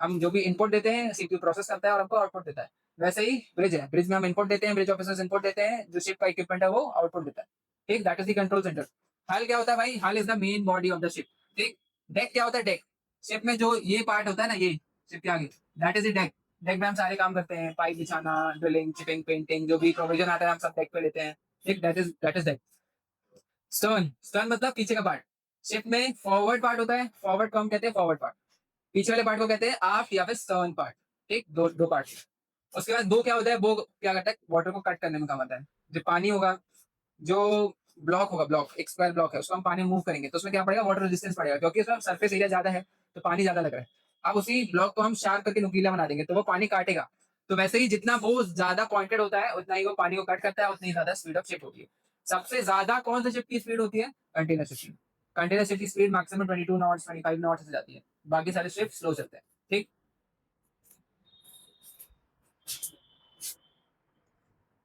हम जो भी इनपुट देते हैं सीपीयू प्रोसेस करता है और हमको आउटपुट देता है। वैसे ही ब्रिज है, ब्रिज में हम इनपुट देते हैं, ब्रिज ऑफिसर्स इनपुट देते हैं, जो शिप का इक्विपमेंट है वो आउटपुट देता है। ठीक, that is the control centre. हल क्या होता है भाई? हल is the main body of the ship. ठीक, डेक क्या होता है? डेक, शिप में जो ये पार्ट होता है ना, ये शिप के आगे, that is the deck. Deck में हम सारे काम करते हैं, पाइप बिछाना, ड्रिलिंग, चिपिंग, पेंटिंग, जो भी प्रोविजन आता है हम सब डेक पे लेते हैं। ठीक, that is deck. Stern, stern मतलब पीछे का पार्ट। शिप में फॉरवर्ड पार्ट होता है, फॉरवर्ड को हम कहते हैं फॉरवर्ड पार्ट। पीछे वाले पार्ट को कहते हैं आफ्ट या फिर स्टर्न पार्ट। ठीक, दो दो पार्ट। उसके बाद दो क्या होता है? वो क्या करता है? वाटर को कट करने में काम आता है। जो पानी होगा, जो ब्लॉक होगा, ब्लॉक एक स्क्वायर ब्लॉक है, उसको हम पानी मूव करेंगे तो उसमें क्या पड़ेगा? वाटर रेजिस्टेंस पड़ेगा, क्योंकि उसमें सरफेस एरिया ज्यादा है तो पानी ज्यादा लग रहा है। अब उसी ब्लॉक को हम शार्प करके नुकीला बना देंगे तो वो पानी काटेगा। तो वैसे ही जितना वो ज्यादा पॉइंटेड होता है उतना ही वो पानी को कट करता है, उतनी ही ज्यादा स्पीड ऑफ शिप होती है। सबसे ज्यादा कौन सा शिप की स्पीड होती है? कंटेनर शिप की। कंटेनर शिप की स्पीड मैक्सिमम 22 नॉट्स, 25 नॉट्स से जाती है। बाकी सारे शिप स्लो चलते हैं। ठीक,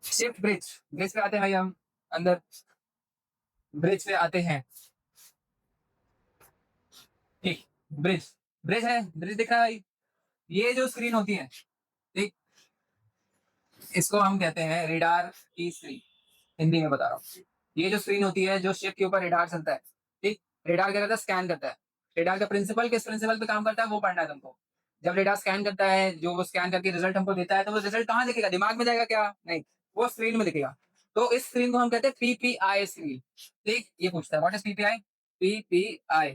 शिप ब्रिज, ब्रिज पे आते हैं भाई हम अंदर। ब्रिज पे आते हैं। ठीक, ब्रिज, ब्रिज है, ब्रिज दिख रहा है भाई। ये जो स्क्रीन होती है, ठीक, इसको हम कहते हैं रेडार की स्क्रीन। हिंदी में बता रहा हूँ। ये जो स्क्रीन होती है, जो शिप के ऊपर रेडार चलता है। ठीक, रेडार क्या करता है? स्कैन करता है। रेडार का प्रिंसिपल किस प्रिंसिपल पे काम करता है वो पढ़ना है तुमको। जब रेडार स्कैन करता है, जो वो स्कैन करके रिजल्ट हमको देता है, तो वो रिजल्ट कहाँ दिखेगा? दिमाग में जाएगा क्या? नहीं, वो स्क्रीन में दिखेगा। तो इस स्क्रीन को हम कहते हैं पीपीआई स्क्रीन। ठीक, ये पूछता है what is PPI? PPI,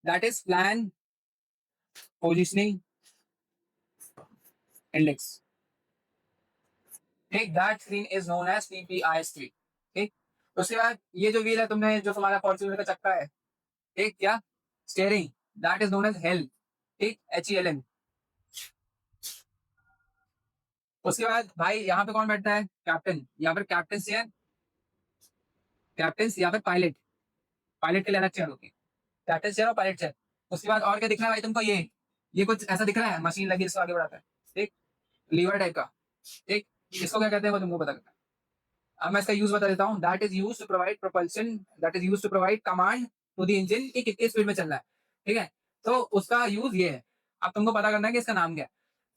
that is plan positioning index. ठीक, that screen is known as PPI screen. ठीक, उसके बाद ये जो व्हील है, तुमने जो तुम्हारा फॉर्च्यूनर का चक्का है, ठीक, क्या? Steering, that is known as helm. ठीक, HELM। उसके बाद भाई यहाँ पे कौन बैठता है? कैप्टन, यहाँ पर कैप्टन चेयर, कैप्टन या फिर पायलट। पायलट के लिए अलग चेयर होती है, कैप्टन चेयर और पायलट चेयर। उसके बाद और क्या दिख रहा है भाई तुमको? ये कुछ ऐसा दिख रहा है, मशीन लगी इसको आगे बढ़ाता है। ठीक, लीवर टाइप का। ठीक, इसको क्या कहते हैं वो तुमको पता करना है। अब मैं इसका यूज बता देता हूँ। That is use to provide propulsion, that is use to provide command to the engine कि कितनी स्पीड में चलना है। ठीक है, तो उसका यूज ये है। अब तुमको पता करना है कि इसका नाम क्या है।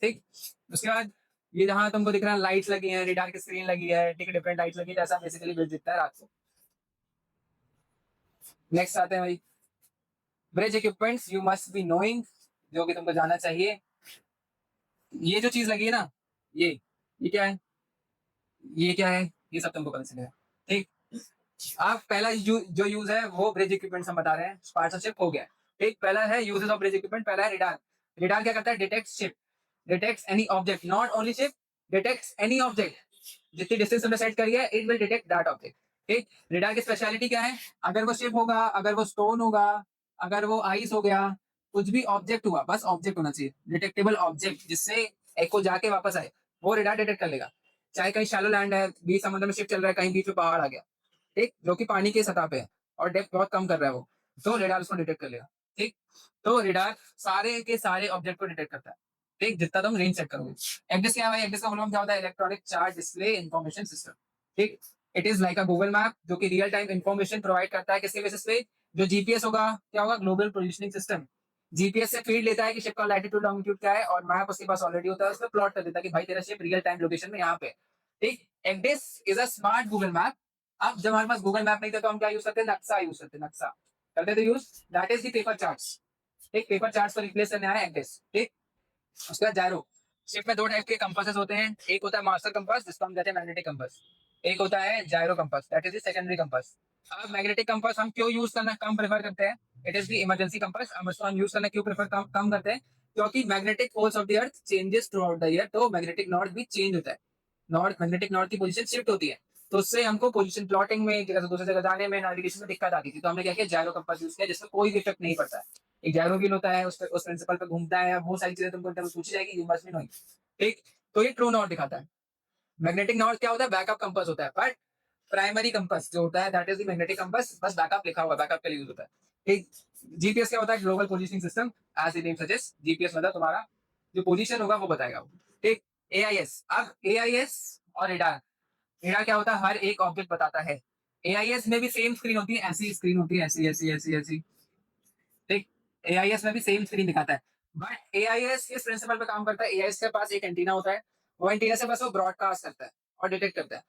ठीक, उसके बाद ये जहां तुमको दिख रहा है लाइट्स लगी है, रेडार की स्क्रीन लगी है, ठीक है, डिफरेंट लाइट्स लगी है, जैसा बेसिकली ब्रिज दिखता है रात को। नेक्स्ट आते हैं भाई, bridge equipments you must be knowing, जो कि तुमको जानना चाहिए। ये जो चीज लगी है ना, ये क्या है? ये क्या है? ये सब तुमको पता चलेगा। ठीक, आप पहला जो यूज है वो ब्रिज इक्विपमेंट हम बता रहे हैं, स्पार्टनरशिप हो गया। ठीक, पहला है यूजेस ऑफ ब्रिज इक्विपमेंट। पहला है रिडार। रिडार क्या करता है? Detect ship, detects any object, not only ship, detects any object. जितनी डिस्टेंस हमने सेट करी है, it will detect that object. ठीक, रिडार की स्पेशलिटी क्या है? अगर वो शिप होगा, अगर वो स्टोन होगा, अगर वो आइस हो गया, कुछ भी ऑब्जेक्ट हुआ, बस ऑब्जेक्ट होना चाहिए, डिटेक्टेबल ऑब्जेक्ट, जिससे एको जाके वापस आए, वो रिडार डिटेक्ट कर लेगा। चाहे कहीं शैलो लैंड है, बीच समुद्र में शिप चल रहा है, कहीं बीच में पहाड़ आ गया, ठीक, जो कि पानी की सतह पे है और डेप्थ बहुत कम कर रहा है वो, तो रेडार उसको डिटेक्ट कर लेगा। ठीक, तो रेडार सारे के सारे ऑब्जेक्ट को डिटेक्ट करता है। ठीक, जितना तुम रेंज चेक करोगे। एक्डिस क्या है? एक्डिस का मतलब क्या होता है? Electronic chart display information system. ठीक, it is like a Google map, जो कि रियल टाइम इंफॉर्मेशन प्रोवाइड करता है। किसके बेसिस पे? जो जीपीएस होगा, क्या होगा? Global positioning system. जीपीएस से फीड लेता है कि शिप का लैटिट्यूड लॉन्गिट्यूड क्या है, और मैप उसके पास ऑलरेडी होता है, उसमें प्लॉट कर देता है कि भाई तेरा शिप रियल टाइम लोकेशन में यहाँ पे है। ठीक, ECDIS is a smart Google map. अब जब हमारे पास गूगल मैप नहीं था तो हम क्या यूज करते हैं? नक्शा यूज करते हैं, नक्शा करते थे use, that is the paper charts. ठीक, पेपर चार्ट्स को रिप्लेस करने आया एक्डिस। ठीक, उसके बाद जायरो। शिप में दो टाइप के कंपासेस होते हैं, एक होता है मास्टर कंपास जिसको हम कहते हैं मैग्नेटिक कंपास, एक होता है gyro compass that is the secondary compass. अब मैग्नेटिक कंपास हम क्यों यूज करना कम प्रेफर करते हैं, it is the emergency compass. हम उसको हम यूज करना क्यों प्रेफर कम करते हैं, क्योंकि magnetic poles of the earth changes throughout the year, तो मैग्नेटिक नॉर्थ भी चेंज होता है, नॉर्थ मैग्नेटिक नॉर्थ की पोजीशन शिफ्ट होती है, तो उससे हमको पोजीशन प्लॉटिंग में एक जगह से दूसरी जगह जाने में नेविगेशन में दिक्कत आती थी, तो हमने क्या किया जायरो कंपास यूज किया जिसमें कोई भी इफेक्ट नहीं पड़ता है। एक जायरो व्हील होता है, उस प्रिंसिपल पे घूमता है, वो सारी चीजें तुमको इंटरव्यू पूछी जाएगी, यू मस्ट बी नोइंग। ठीक, तो ये ट्रू नॉर्थ दिखाता है। मैग्नेटिक नॉर्थ क्या होता है, बैकअप कंपास होता है, बट प्राइमरी कंपास जो होता है that is the magnetic compass, बस बैकअप लिखा हुआ है, बैकअप के लिए यूज होता है। ठीक, जीपीएस क्या होता है, global positioning system, as the name suggest, GPS मतलब तुम्हारा जो पोजीशन होगा वो बताएगा वो। ठीक, एआईएस, अब एआईएस और रेडार, रेडार क्या होता है, हर एक ऑब्जेक्ट बताता है। एआईएस में भी सेम स्क्रीन होती है, ऐसी स्क्रीन होती है, ऐसी ऐसी ऐसी ऐसी। ठीक, एआईएस में भी सेम स्क्रीन दिखाता है, बट एआईएस किस प्रिंसिपल पे काम करता है, एआईएस के पास एक एंटीना होता है, वो एंटीना से बस वो ब्रॉडकास्ट करता है और डिटेक्ट करता है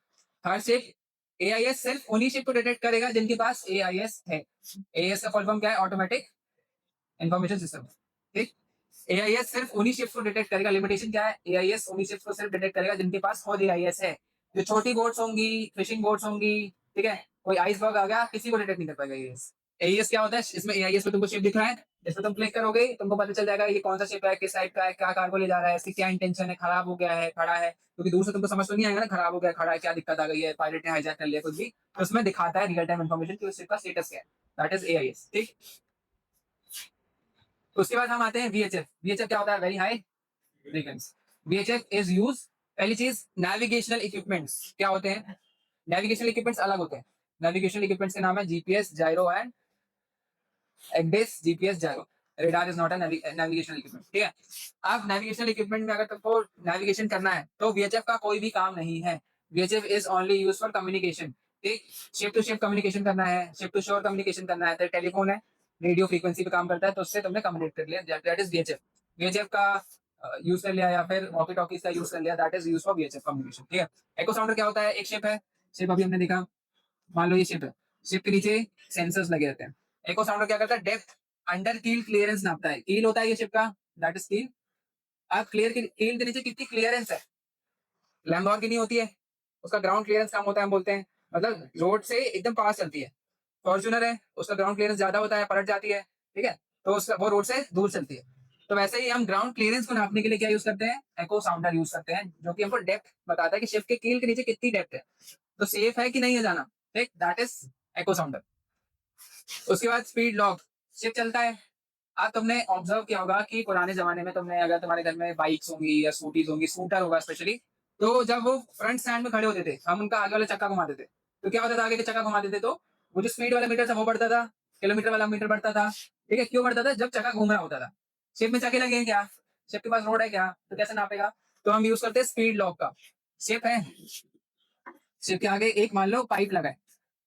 हर शिप। एआईएस सिर्फ उन्हीं शिप को डिटेक्ट करेगा जिनके पास एआईएस है। एआईएस का फुल फॉर्म क्या है, ऑटोमेटिक इंफॉर्मेशन सिस्टम। ठीक, एआईएस सिर्फ उन्हीं शिप्स को डिटेक्ट करेगा, लिमिटेशन क्या है, एआईएस उन्हीं शिप्स को सिर्फ डिटेक्ट करेगा जिनके पास खुद एआईएस है। जो छोटी बोट्स होंगी, फिशिंग बोट्स होंगी, ठीक है, कोई आइसबर्ग आ गया, किसी को डिटेक्ट नहीं कर पाएगा एआईएस। एईएस क्या होता है, इसमें एआईएस पे तुमको शिप दिख रहा है, इसमें तुम क्लिक करोगे तुमको पता चल जाएगा ये कौन सा शिप है, किस टाइप का है, क्या कार्गो ले जा रहा है, इसकी क्या इंटेंशन है, खराब हो गया है, खड़ा है, क्योंकि दूर से तुमको समझ तो नहीं आएगा ना, खराब हो गया, खड़ा है, क्या दिक्कत आ गई है, पायलट ने हाईजैक कर लिया कुछ भी, तो उसमें दिखाता है रियल टाइम इन्फॉर्मेशन कि उस शिप का स्टेटस क्या है, दैट इज एआईएस। ठीक, उसके बाद हम आते हैं वीएचएफ। वीएचएफ क्या होता है, very high frequency. VHF is use, पहली चीज नेविगेशनल इक्विपमेंट्स क्या होते हैं, नेविगेशनल इक्विपमेंट्स अलग होते हैं। नेविगेशनल इक्विपमेंट्स के नाम है GPS, gyro and ECDIS, GPS, gyro. Radar is not a navigational equipment. ठीक है, अब नेविगेशनल इक्विपमेंट में अगर तुमको नेविगेशन करना है तो वीएचएफ का कोई भी काम नहीं है। VHF is only use for communication. ठीक, शिप टू शिप कम्युनिकेशन करना है, शिप टू शोर कम्युनिकेशन करना है, तो टेलीफोन है, रेडियो फ्रीक्वेंसी पे काम करता है, तो उससे तुमने कम्युनिकेट कर लिया, दैट इज वीएचएफ। वीएचएफ का यूज कर लिया या फिर वॉकी टॉकीज का यूज कर लिया, that is use for VHF communication. ठीक है, एको साउंडर क्या होता है, एक शिप है, शिप अभी हमने देखा, मान लो ये शिप है, शिप के नीचे सेंसर्स लगे रहते हैं। एको साउंडर क्या करता है, डेप्थ अंडर कील क्लियरेंस नापता है, कील होता है ये शिप का, दैट इज कील। अब क्लियर कील के नीचे कितनी क्लियरेंस है, लैम्बोर्गिनी होती है, उसका ग्राउंड क्लियरेंस कम होता है, हम बोलते हैं मतलब रोड से एकदम पास चलती है। फॉर्च्यूनर है, उसका ग्राउंड क्लियरेंस ज्यादा होता है, पलट जाती है, ठीक है, तो उसका वो रोड से दूर चलती है। तो वैसे ही हम ग्राउंड क्लियरेंस को नापने के लिए क्या यूज करते हैं, एको साउंडर यूज करते हैं, जो कि हमको डेप्थ बताता है कि शिप के कील के नीचे कितनी डेप्थ है, तो सेफ है कि नहीं है जाना। ठीक, दैट इज एको साउंडर। उसके बाद स्पीड लॉग, शिप चलता है। अब तुमने ऑब्जर्व किया होगा कि पुराने जमाने में तुमने, अगर तुम्हारे घर में बाइक्स होंगी या स्कूटीज होंगी, स्कूटर होगा स्पेशली, तो जब वो फ्रंट स्टैंड में खड़े होते थे, हम उनका आगे वाला चक्का घुमाते थे, तो क्या होता था, आगे का चक्का घुमाते थे तो वो जो स्पीड वाला मीटर था वो बढ़ता था, किलोमीटर वाला मीटर बढ़ता था। ठीक है, क्यों बढ़ता था, जब चक्का घूम रहा होता था। शिप में चक्के लगे हैं क्या, शिप के पास रोड है क्या, तो कैसे नापेगा, तो हम यूज करते हैं स्पीड लॉग का। शिप है, शिप के आगे एक मान लो पाइप लगा है,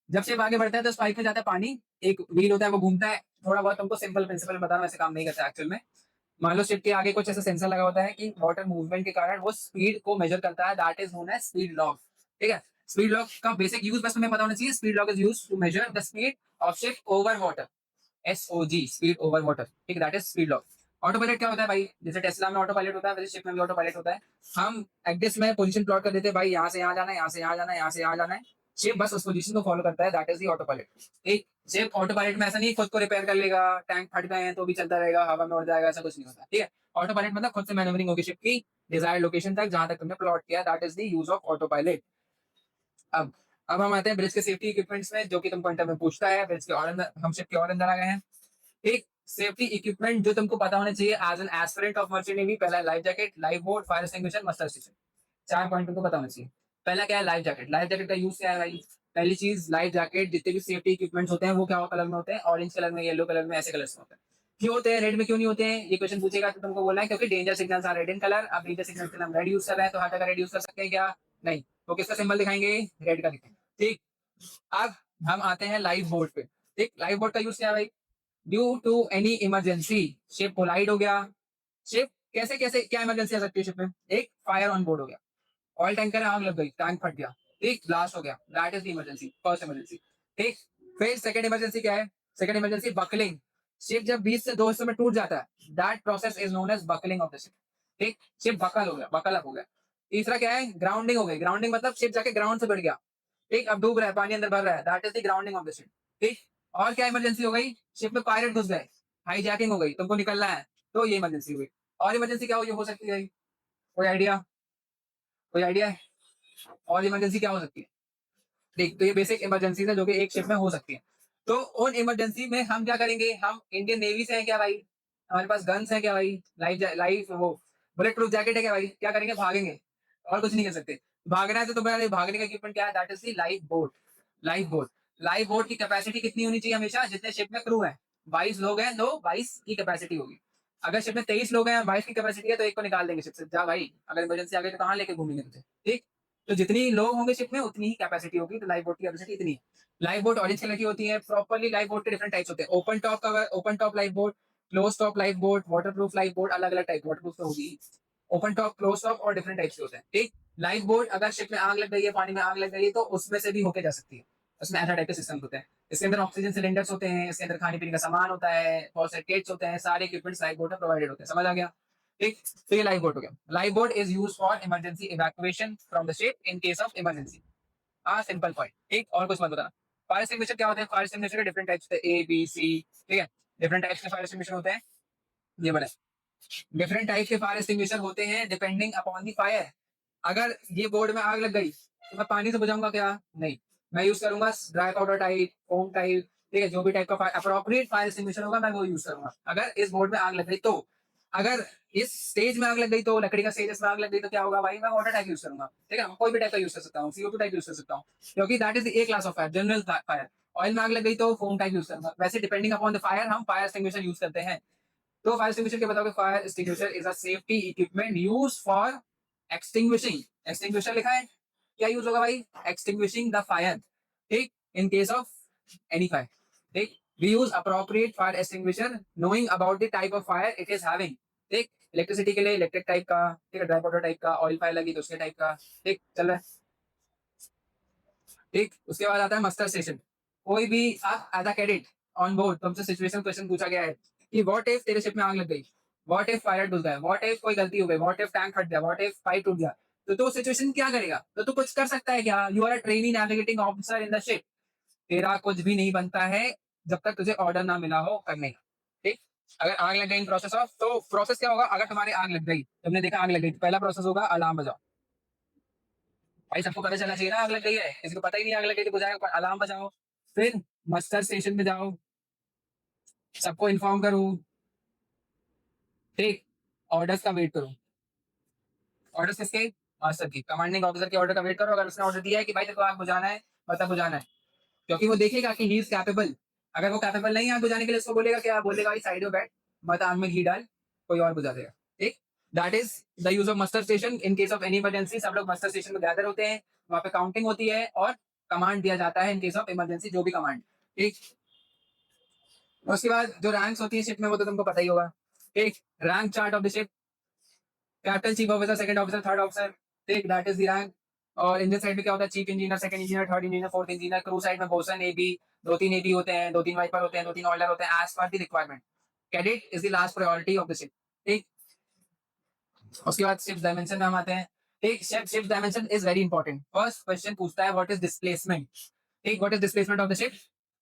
जब शिप आगे बढ़ता है तो उस पाइप में जाता है पानी, एक व्हील होता है वो घूमता है, थोड़ा बहुत तुमको सिंपल प्रिंसिपल बता रहा हूं, ऐसे काम नहीं करता एक्चुअल में। मान लो शिप के आगे कुछ ऐसा सेंसर लगा होता है कि वाटर मूवमेंट के कारण वो स्पीड को मेजर करता है, that is known as speed log. ठीक है, स्पीड लॉग का बेसिक यूज बस तुम्हें पता होना चाहिए, speed log is used to measure the speed of ship over water, SOG, speed over water. ठीक, that is speed log. Autopilot क्या होता है भाई, जैसे टेस्ला में ऑटो पायलट होता है, वैसे शिप में भी ऑटो पायलट होता है। हम एक्डिस में पोजीशन प्लॉट कर देते हैं, भाई यहाँ से यहाँ जाना है, यहाँ से यहाँ जाना है, यहाँ से यहाँ जाना है, शिप बस उस पोजीशन को फॉलो करता है, that is the auto pilot. ठीक, शिप ऑटो पायलट में ऐसा नहीं खुद को रिपेयर कर लेगा, टैंक फट गए हैं तो भी चलता रहेगा, हवा में उड़ जाएगा, ऐसा कुछ नहीं होता। ठीक है, ऑटो पायलट मतलब खुद से मैनेवरिंग होगी शिप की डिजायर्ड लोकेशन तक जहां तक तुमने प्लॉट किया, that is the use of auto pilot. अब अब हम आते हैं ब्रिज के सेफ्टी इक्विपमेंट्स में, जो कि तुम पॉइंटर में पूछता है, ब्रिज के और अंदर, हम शिप के और अंदर आ गए हैं। एक सेफ्टी इक्विपमेंट जो तुमको पता होना चाहिए as an aspirant of merchant navy, पहला life jacket, life boat, fire extinguisher, muster station, चार पॉइंट तुमको पता होना चाहिए। पहला क्या है, लाइफ जैकेट। लाइफ जैकेट का यूज क्या है भाई, पहली चीज लाइफ जैकेट, जितने भी सेफ्टी इक्विपमेंट्स होते हैं वो क्या कलर में होते हैं, ऑरेंज कलर में, येलो कलर में, ऐसे कलर में होते हैं। क्यों होते हैं, रेड में क्यों नहीं होते हैं, ये क्वेश्चन पूछेगा तो तुमको बोलना है क्योंकि danger signals are red in colour. अब डेंजर सिग्नल के लिए हम रेड यूज कर रहे हैं, तो हर जगह रेड यूज कर सकते हैं क्या, नहीं, तो किसका सिंबल दिखाएंगे, रेड का दिखाएंगे। ठीक, अब हम आते हैं लाइफ बोट पे। ठीक, लाइफ बोट का यूज क्या है भाई, due to any emergency, ship collide हो गया, शिप कैसे कैसे क्या इमरजेंसी आ सकती है शिप में, एक फायर ऑन बोर्ड हो गया, ऑयल टैंकर है, आग लग गई, टैंक फट गया, ठीक, ब्लास्ट हो गया, that is the emergency, first emergency. ठीक, फिर सेकंड इमरजेंसी क्या है, सेकंड इमरजेंसी बकलिंग, शिप जब बीच से दो हिस्सों में टूट जाता है, that process is known as buckling of the ship. ठीक, शिप बकल हो गया, बकल अप हो गया। तीसरा क्या है, ग्राउंडिंग हो गई। ग्राउंडिंग मतलब शिप जाके ग्राउंड से बढ़ गया। ठीक, अब डूब रहा है, पानी अंदर भर रहा है, that is the grounding of the ship. ठीक, और क्या इमरजेंसी हो गई, शिप में पायरेट घुस गए, हाईजैकिंग हो गई, तुमको निकलना है, तो ये इमरजेंसी हुई। और इमरजेंसी क्या हो सकती है, कोई आइडिया, कोई आइडिया है? और इमरजेंसी क्या हो सकती है? देख, तो ये बेसिक इमरजेंसी है जो कि एक शिप में हो सकती है। तो उन इमरजेंसी में हम क्या करेंगे, हम इंडियन नेवी से हैं क्या भाई, हमारे पास गन्स है क्या भाई, लाइफ वो बुलेट प्रूफ जैकेट है क्या भाई, क्या करेंगे, भागेंगे, और कुछ नहीं कर सकते। भागना है तो तुम्हारे भागने का इक्विपमेंट क्या है, that is the life boat. Life boat, life boat की कैपेसिटी कितनी होनी चाहिए हमेशा, जितने शिप में क्रू है, 22 लोग हैं, तो 22 की कैपेसिटी होगी। अगर शिप में 23 लोग हैं, 22 की कैपेसिटी है, तो एक को निकाल देंगे शिप से, जा भाई, अगर इमरजेंसी आ गई तो कहाँ लेके घूमेंगे तुझे। ठीक, तो जितनी लोग होंगे शिप में उतनी ही कैपेसिटी होगी, तो लाइफ बोट की कैपेसिटी इतनी है। लाइफ बोट ऑरेंज कलर की होती है। प्रॉपर्ली लाइफ बोट के डिफरेंट टाइप्स होते हैं, open top cover, open top life boat, close top life boat, water proof life boat, अलग अलग टाइप वाटर प्रूफ तो होगी, ओपन टॉप, क्लोज टॉप और डिफरेंट टाइप्स के होते हैं। ठीक, लाइफ बोट अगर शिप में आग लग गई है, पानी में आग लग गई है, तो उसमें से भी होके जा सकती है। उसमें ऐसा टाइप के सिस्टम होते हैं। इसके अंदर ऑक्सीजन सिलेंडर्स होते हैं, इसके अंदर खाने पीने का सामान होता है, बहुत सारे किट्स होते हैं, सारे इक्विपमेंट्स लाइफ बोट में प्रोवाइडेड होते हैं। समझ आ गया? ठीक, तो ये लाइफ बोट हो गया। Life boat is use for emergency evacuation from the ship in case of emergency. हाँ, सिंपल पॉइंट। ठीक, और कुछ मत बताना। फायर एक्सटिंग्विशर क्या होते हैं, फायर एक्सटिंग्विशर के डिफरेंट टाइप्स होते हैं, ए बी सी। ठीक है, डिफरेंट टाइप्स के फायर एक्सटिंग्विशर होते हैं, ये बने डिफरेंट टाइप के फायर एक्सटिंग्विशर होते हैं डिपेंडिंग अपॉन दी फायर। अगर ये बोर्ड में आग लग गई तो मैं पानी से बुझाऊंगा क्या, नहीं, मैं यूज करूंगा dry powder type, foam type. ठीक है, जो भी टाइप का अप्रोप्रिएट फायर एक्सटिंग्विशर होगा मैं वो यूज करूंगा अगर इस बोर्ड में आग लग गई तो। अगर इस स्टेज में आग लग गई, तो लकड़ी का स्टेज में आग लग गई, तो क्या होगा भाई, मैं वाटर टाइप यूज करूंगा। ठीक है, कोई भी टाइप का यूज कर सकता हूँ, CO2 टाइप यूज कर सकता हूँ, क्योंकि that is a class of fire, general fire. Oil में आग लग गई तो फोम टाइप यूज करूंगा। वैसे डिपेंडिंग अपॉन द फायर हम फायर एक्सटिंग्विशर यूज करते हैं। तो फायर एक्सटिंग्विशर के बताओगे, fire extinguisher is a safety equipment use for extinguishing. Extinguisher लिखा है, क्या यूज होगा भाई, एक्सटिंग्विशिंग द फायर। ठीक, in case of any fire. ठीक, we use appropriate fire extinguisher knowing about the type of fire it is having. ठीक, electricity के लिए इलेक्ट्रिक टाइप का, ठीक है, ड्राई पाउडर टाइप का, ऑयल फायर लगी तो उसके टाइप का। ठीक, चल रहा है। ठीक, उसके बाद आता है मस्टर स्टेशन। कोई भी आप as a cadet on board, तुमसे सिचुएशन क्वेश्चन पूछा गया है कि व्हाट इफ तेरे शिप में आग लग गई, व्हाट इफ पायलट घुस गया, व्हाट इफ कोई गलती हो गई, व्हाट इफ टैंक फट गया, व्हाट इफ पाइप टूट गया, तो सिचुएशन क्या करेगा, तो तू कुछ कर सकता है क्या, you are a trainee navigating officer in the ship. तेरा कुछ भी नहीं बनता है जब तक तुझे ऑर्डर ना मिला हो करने का। ठीक, अगर आग लग गई इन प्रोसेस ऑफ, तो प्रोसेस क्या होगा, अगर तुम्हारी आग लग गई, तुमने देखा आग लग गई, तो पहला प्रोसेस होगा अलार्म बजाओ। भाई सबको पता चलना चाहिए ना आग लग गई है, किसी को पता ही नहीं आग लग गई तो बुझाएगा, अलार्म बजाओ। फिर मस्टर स्टेशन में जाओ, सबको इन्फॉर्म करो। ठीक, ऑर्डर्स का वेट करो। ऑर्डर्स किसके, मास्टर की, कमांडिंग ऑफिसर के ऑर्डर का वेट करो। अगर उसने ऑर्डर दिया है कि भाई तेरे को आग बुझाना है, मतलब बुझाना है, क्योंकि वो देखेगा कि ही इज कैपेबल। अगर वो कैपेबल नहीं है आग बुझाने के लिए, उसको बोलेगा क्या, बोलेगा भाई साइड में बैठ, मत आग में घी डाल, कोई और बुझा देगा। ठीक, that is the use of muster station in case of any emergency. सब लोग मस्टर स्टेशन में गैदर होते हैं, वहां पे काउंटिंग होती है और कमांड दिया जाता है इन केस ऑफ इमरजेंसी, जो भी कमांड। ठीक, उसके बाद जो रैंक्स होती है शिप में, वो तो तुमको पता ही होगा। ठीक, rank chart of the ship, captain, chief officer, second officer, third officer. ठीक, दैट इज द रैंक। और इंजन साइड में क्या होता है, chief engineer, second engineer, third engineer, fourth engineer. Crew side में बोसन, एबी, दो तीन एबी होते हैं, दो तीन वाइपर होते हैं, दो तीन ऑयलर होते हैं, as per the requirement. Cadet is the last priority of the ship. ठीक, उसके बाद शिप डायमेंशन में हम आते हैं। ठीक, ship dimension is very important. First question पूछता है व्हाट इज डिस्प्लेसमेंट। ठीक, what is displacement of the ship.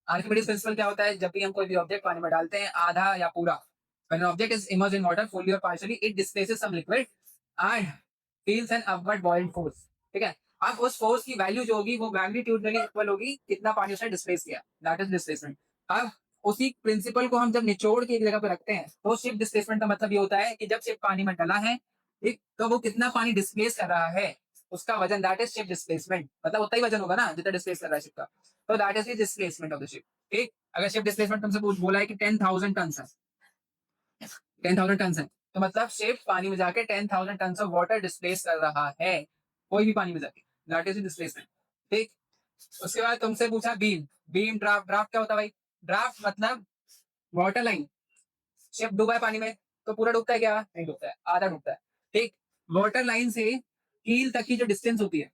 Archimedes principal क्या होता है, जब भी हम कोई भी ऑब्जेक्ट पानी में डालते हैं, आधा या पूरा, when an object is immersed in water fully or partially, it displaces some liquid and feels an upward buoyant force। ठीक है, अब उस फोर्स की वैल्यू जो होगी वो मैग्नीट्यूडली इक्वल होगी कितना पानी उसने डिस्प्लेस किया, दैट इज डिस्प्लेसमेंट। अब उसी प्रिंसिपल को हम जब निचोड़ के एक जगह पे रखते हैं, तो शिप डिस्प्लेसमेंट का मतलब ये होता है कि जब शिप पानी में डला है, ठीक, तो वो कितना पानी डिस्प्लेस कर रहा है, उसका वजन, दैट इज शिप डिस्प्लेसमेंट। मतलब उतना ही वजन होगा ना जितना डिस्प्लेस कर रहा है शिप का, तो that is the displacement of the ship. ठीक, अगर शिप डिस्प्लेसमेंट तुमसे बोला है कि 10,000 टन है, 10,000 टन है, तो मतलब शिप पानी में जाके 10,000 टन ऑफ वाटर डिस्प्लेस कर रहा है, कोई भी पानी में जाके, दैट इज डिस्प्लेसमेंट। ठीक, उसके बाद तुमसे पूछा बीम, बीम ड्राफ्ट। ड्राफ्ट क्या होता है भाई, ड्राफ्ट मतलब वाटर लाइन। शिप डूबा है पानी में, तो पूरा डूबता है क्या, नहीं डूबता है, आधा डूबता है। ठीक, वाटर लाइन से कील तक की जो डिस्टेंस होती है,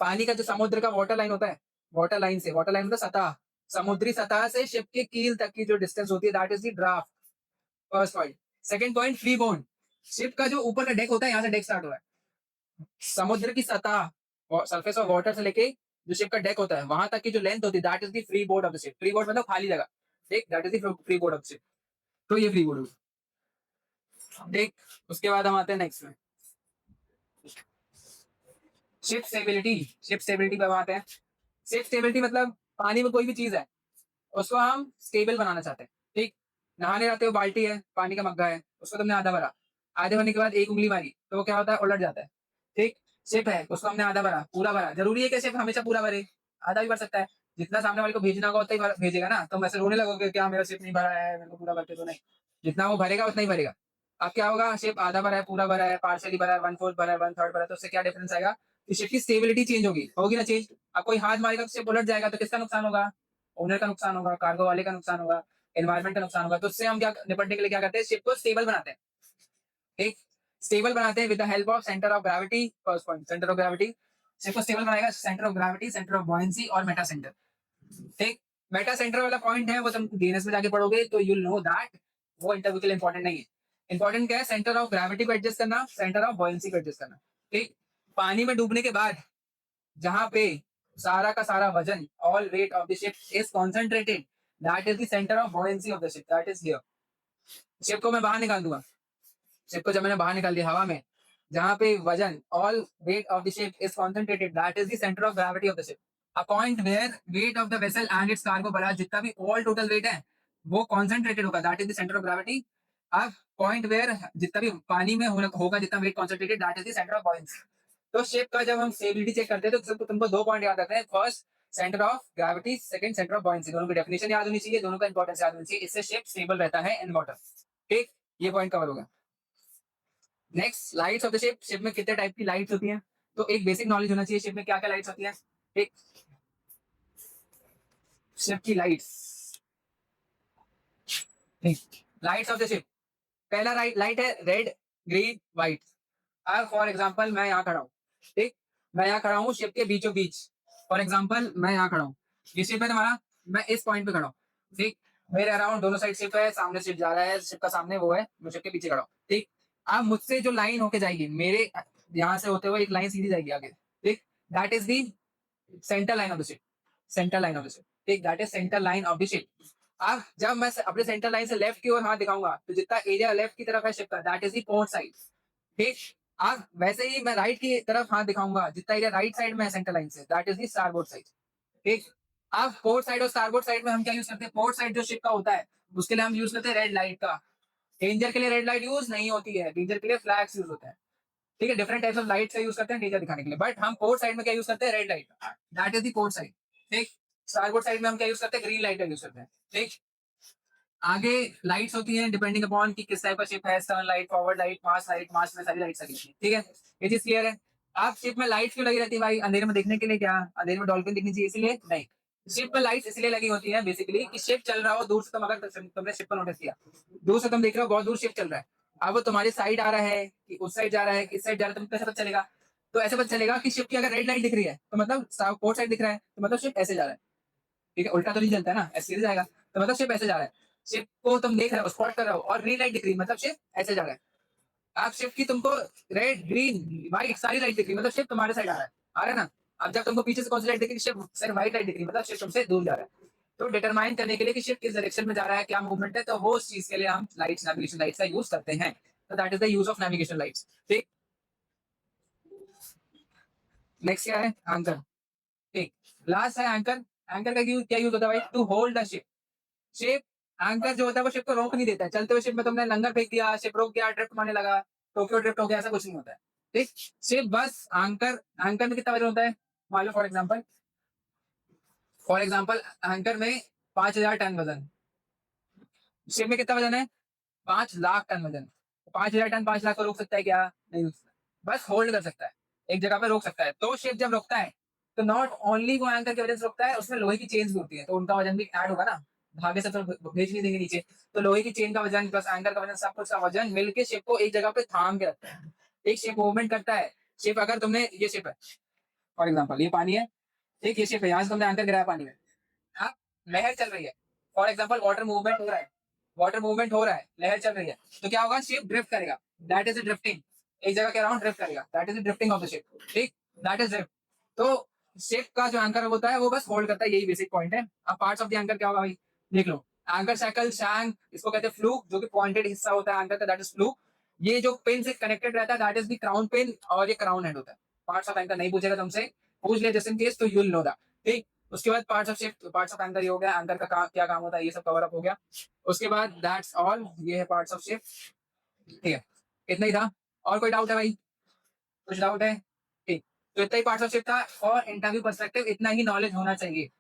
पानी का जो समुद्र का वाटर लाइन होता है, वाटर लाइन से, वाटर लाइन मतलब सतह, समुद्री सतह से शिप के कील तक की जो डिस्टेंस होती है, that is the draft. First point. Second point, free bone. Ship का जो ऊपर का डेक होता है, यहाँ से डेक स्टार्ट हो रहा है, समुद्र की सतह और सरफेस ऑफ वाटर से लेके जो शिप का डेक होता है वहां तक की जो लेंथ होती है, that is the free board of the ship. Free board मतलब खाली जगह, ठीक, that is the free board of the ship. तो ये फ्री बोर्ड होगी, ठीक। उसके बाद हम आते हैं नेक्स्ट में, शिप स्टेबिलिटी। शिप स्टेबिलिटी पे आते हैं। शिप स्टेबिलिटी मतलब पानी में कोई भी चीज है उसको हम स्टेबल बनाना चाहते हैं, ठीक। नहाने जाते हो, बाल्टी है, पानी का मग्गा है, उसको तुमने आधा भरा, आधे भरने के बाद एक उंगली मारी तो वो क्या होता है, उलट जाता है, ठीक। शिप है, उसको हमने आधा भरा, पूरा भरा, जरूरी है कि शिप हमेशा पूरा भरे, आधा भी भर सकता है। जितना सामने वाले को भेजना होगा उतना ही भेजेगा ना, तुम ऐसे रोने लगोगे क्या मेरा शिप नहीं भरा है, मेरे को पूरा भरते, तो नहीं, जितना वो भरेगा उतना ही भरेगा। अब क्या होगा, शिप आधा भरा है, पूरा भरा है, पार्शली भरा है, वन फोर्थ भरा है, वन थर्ड भरा है, तो उससे क्या डिफरेंस आएगा कि शिप की स्टेबिलिटी चेंज होगी, होगी ना चेंज। अब कोई हाथ मारेगा तो शिप उलट जाएगा, तो किसका नुकसान होगा, ओनर का नुकसान होगा, कार्गो वाले का नुकसान होगा, एनवायरमेंट का नुकसान होगा। तो उससे हम क्या निपटने के लिए क्या करते हैं, शिप को स्टेबल बनाते हैं, ठीक। स्टेबल बनाते हैं with the help of centre of gravity. First point, centre of gravity. Ship को स्टेबल बनाएगा centre of gravity, centre of buoyancy और मेटा सेंटर, ठीक। मेटा सेंटर वाला पॉइंट है वो तुम डीएनएस में जाके पढ़ोगे तो यू नो दैट, वो इंटरव्यू के लिए इंपॉर्टेंट नहीं है। इंपॉर्टेंट क्या है, सेंटर ऑफ ग्रेविटी को एडजस्ट करना, सेंटर ऑफ बॉयंसी को एडजस्ट करना, ठीक। पानी में डूबने के बाद जहां पे सारा का सारा वजन, all weight of the ship is concentrated, that is the centre of buoyancy of the ship, that is here. Ship को मैं बाहर निकाल दूंगा, शिप को जब मैंने बाहर निकाल दिया हवा में, जहां पे वजन, all weight of the ship is concentrated, that is the centre of gravity of the ship. A point where weight of the vessel and its cargo बड़ा, जितना भी ऑल टोटल वेट है वो कॉन्सेंट्रेटेड होगा, that is the centre of gravity. अब point where जितना भी पानी में होगा जितना weight concentrated, that is the centre of buoyancy. तो शिप का जब हम स्टेबिलिटी चेक करते हैं तो तुमको दो पॉइंट याद रखते हैं, first centre of gravity, second centre of buoyancy. दोनों की डेफिनेशन याद होनी चाहिए, दोनों का इंपॉर्टेंस याद होनी चाहिए, इससे शिप स्टेबल रहता है इन वाटर, ठीक। ये पॉइंट कवर होगा। Next, lights off the ship. Ship में कितने टाइप की लाइट्स होती हैं, तो एक बेसिक नॉलेज होना चाहिए शिप में क्या क्या लाइट्स होती हैं, एक शिप की लाइट्स, ठीक। लाइट्स ऑफ द शिप, पहला लाइट है रेड, ग्रीन, व्हाइट। अब फॉर एग्जांपल मैं यहाँ खड़ा हूँ, ठीक, मैं यहाँ खड़ा हूँ शिप के बीचों बीच, फॉर एग्जांपल मैं यहाँ खड़ा हूँ, ये शिप है तुम्हारा, मैं इस पॉइंट पे खड़ा हूँ, ठीक। मेरे अराउंड दोनों साइड शिप है, सामने शिप जा रहा है, शिप का सामने वो है, मैं शिप के पीछे खड़ा हूँ, ठीक। अब मुझसे जो लाइन होके जाएगी, मेरे यहाँ से होते हुए एक लाइन सीधी जाएगी आगे, ठीक, that is the centre line of the ship, centre line of the ship, ठीक, that is centre line of the ship. अब जब मैं अपने सेंटर लाइन से लेफ्ट की ओर हाथ दिखाऊंगा तो जितना एरिया लेफ्ट की तरफ है शिप का, that is the port side, ठीक। अब वैसे ही मैं राइट की तरफ हाथ दिखाऊंगा, जितना एरिया राइट साइड में है सेंटर लाइन से, that is the starboard side, ठीक। अब पोर्ट साइड और स्टारबोर्ड साइड में हम क्या यूज करते हैं, पोर्ट साइड जो शिप का होता है उसके लिए हम यूज करते हैं रेड लाइट का। डेंजर के लिए रेड लाइट यूज नहीं होती है, डेंजर के लिए फ्लैग्स यूज होते हैं, ठीक है। डिफरेंट टाइप्स ऑफ लाइट का यूज करते हैं डेंजर दिखाने के लिए, बट हम पोर्ट साइड में क्या यूज करते हैं, red light, that is the port side, ठीक। स्टारबोर्ड साइड में हम क्या यूज करते हैं, ग्रीन लाइट का यूज करते हैं, ठीक। आगे लाइट्स होती हैं डिपेंडिंग अपॉन कि किस टाइप का शिप है, स्टर्न लाइट, फॉरवर्ड लाइट, मास्ट में सारी लाइट्स लगी होती हैं, ठीक है। ये चीज क्लियर है। आप शिप में लाइट्स क्यों लगी रहती है भाई, अंधेरे में देखने के लिए, क्या अंधेरे में डॉल्फिन दिखनी चाहिए इसलिए, नहीं। शिप में लाइट्स इसलिए लगी होती है बेसिकली कि शिप चल रहा हो दूर से, तुम अगर तुमने शिप को नोटिस किया, दूर से तुम देख रहे हो बहुत दूर शिप चल रहा है, अब वो तुम्हारी साइड आ रहा है कि उस साइड जा रहा है, किस साइड जा रहा है, तुम कैसे पता चलेगा, तो ऐसे पता चलेगा कि शिप की अगर रेड लाइट दिख रही है तो मतलब पोर्ट साइड दिख रहा है, तो मतलब शिप ऐसे जा रहा है, ठीक है। उल्टा तो नहीं चलता है ना, ऐसे सीधे जाएगा, तो मतलब शिप ऐसे जा रहा है। शिप को तुम देख रहे हो, स्पॉट कर रहे हो, और ग्रीन लाइट दिख रही है मतलब शिप ऐसे जा रहा है। आप शिप की तुमको रेड, ग्रीन, व्हाइट सारी लाइट दिख रही है मतलब शिप तुम्हारे साइड आ रहा है ना। अब जब तुमको पीछे से कौन सी लाइट दिख रही है, शिप सिर्फ व्हाइट लाइट दिख रही है मतलब शिप तुमसे दूर जा रहा है। तो डिटरमाइन करने के लिए कि शिप किस डायरेक्शन में जा रहा है, क्या मूवमेंट है, तो वो उस चीज के लिए हम लाइट्स, नेविगेशन लाइट्स का यूज करते हैं, तो that is the use of navigation lights, ठीक। नेक्स्ट क्या है, एंकर, ठीक। लास्ट है एंकर। एंकर का क्या यूज होता है भाई, to hold the ship. Ship, anchor जो होता है वो शिप को रोक नहीं देता है, चलते हुए शिप में तुमने लंगर फेंक दिया, शिप रोक गया, ड्रिफ्ट मारने लगा, टोक्यो ड्रिफ्ट हो गया, ऐसा कुछ नहीं होता है, ठीक। शिप बस एंकर, एंकर में कितना वजन होता है, मान लो फॉर एग्जाम्पल एंकर में 5,000 टन वजन, शिप में कितना वजन है, 5 लाख टन वजन। 5,000 टन 5 लाख को रोक सकता है क्या, नहीं रोक सकता, बस होल्ड कर सकता है, एक जगह पे रोक सकता है। तो शिप जब रोकता है तो नॉट ओनली वो एंकर की वजह से रोकता है, उसमें लोहे की चेन्स भी होती है, तो उनका वजन भी ऐड होगा ना, धागे से तो भेज नहीं देंगे नीचे, तो लोहे की चेन का वजन प्लस एंकर का वजन, सब कुछ का वजन मिलके शिप को एक जगह पे थाम के रखता है, एक शिप मूवमेंट करता है। शिप अगर तुमने, ये शिप है फॉर एग्जाम्पल, ये पानी है, ठीक, ये शिप है, यहाँ से तुमने एंकर गिराया पानी में, हाँ, लहर चल रही है, फॉर एग्जाम्पल वाटर मूवमेंट हो रहा है, वाटर मूवमेंट हो रहा है, लहर चल रही है, तो क्या होगा, शिप ड्रिफ्ट करेगा, दैट इज ड्रिफ्टिंग, एक जगह के अराउंड ड्रिफ्ट करेगा, that is drifting of the ship, ठीक, दैट इज ड्रिफ्ट। तो शिप का जो एंकर होता है वो बस होल्ड करता है, यही बेसिक पॉइंट है। अब पार्ट्स ऑफ द एंकर क्या होगा भाई, देख लो, एंकर साइकिल, शैंक, इसको कहते हैं फ्लूक, जो कि पॉइंटेड हिस्सा होता है एंकर का, दैट इज फ्लूक। ये जो पिन से कनेक्टेड रहता है that is the crown pin, और ये क्राउन हेड होता है। पार्ट्स ऑफ एंकर नहीं पूछेगा तुमसे, पूछ लिया जस्ट इन केस तो यूल नो दैट, ठीक। उसके बाद parts of ship, parts of anchor ये हो गया, एंकर का क्या काम होता है ये सब कवर अप हो गया। उसके बाद दैट्स ऑल, ये है पार्ट्स ऑफ शिप, ठीक है, इतना ही था। और कोई डाउट है भाई, कुछ डाउट है, ठीक। तो इतना ही पार्ट्स ऑफ शिप था, और इंटरव्यू पर्सपेक्टिव इतना ही नॉलेज होना चाहिए।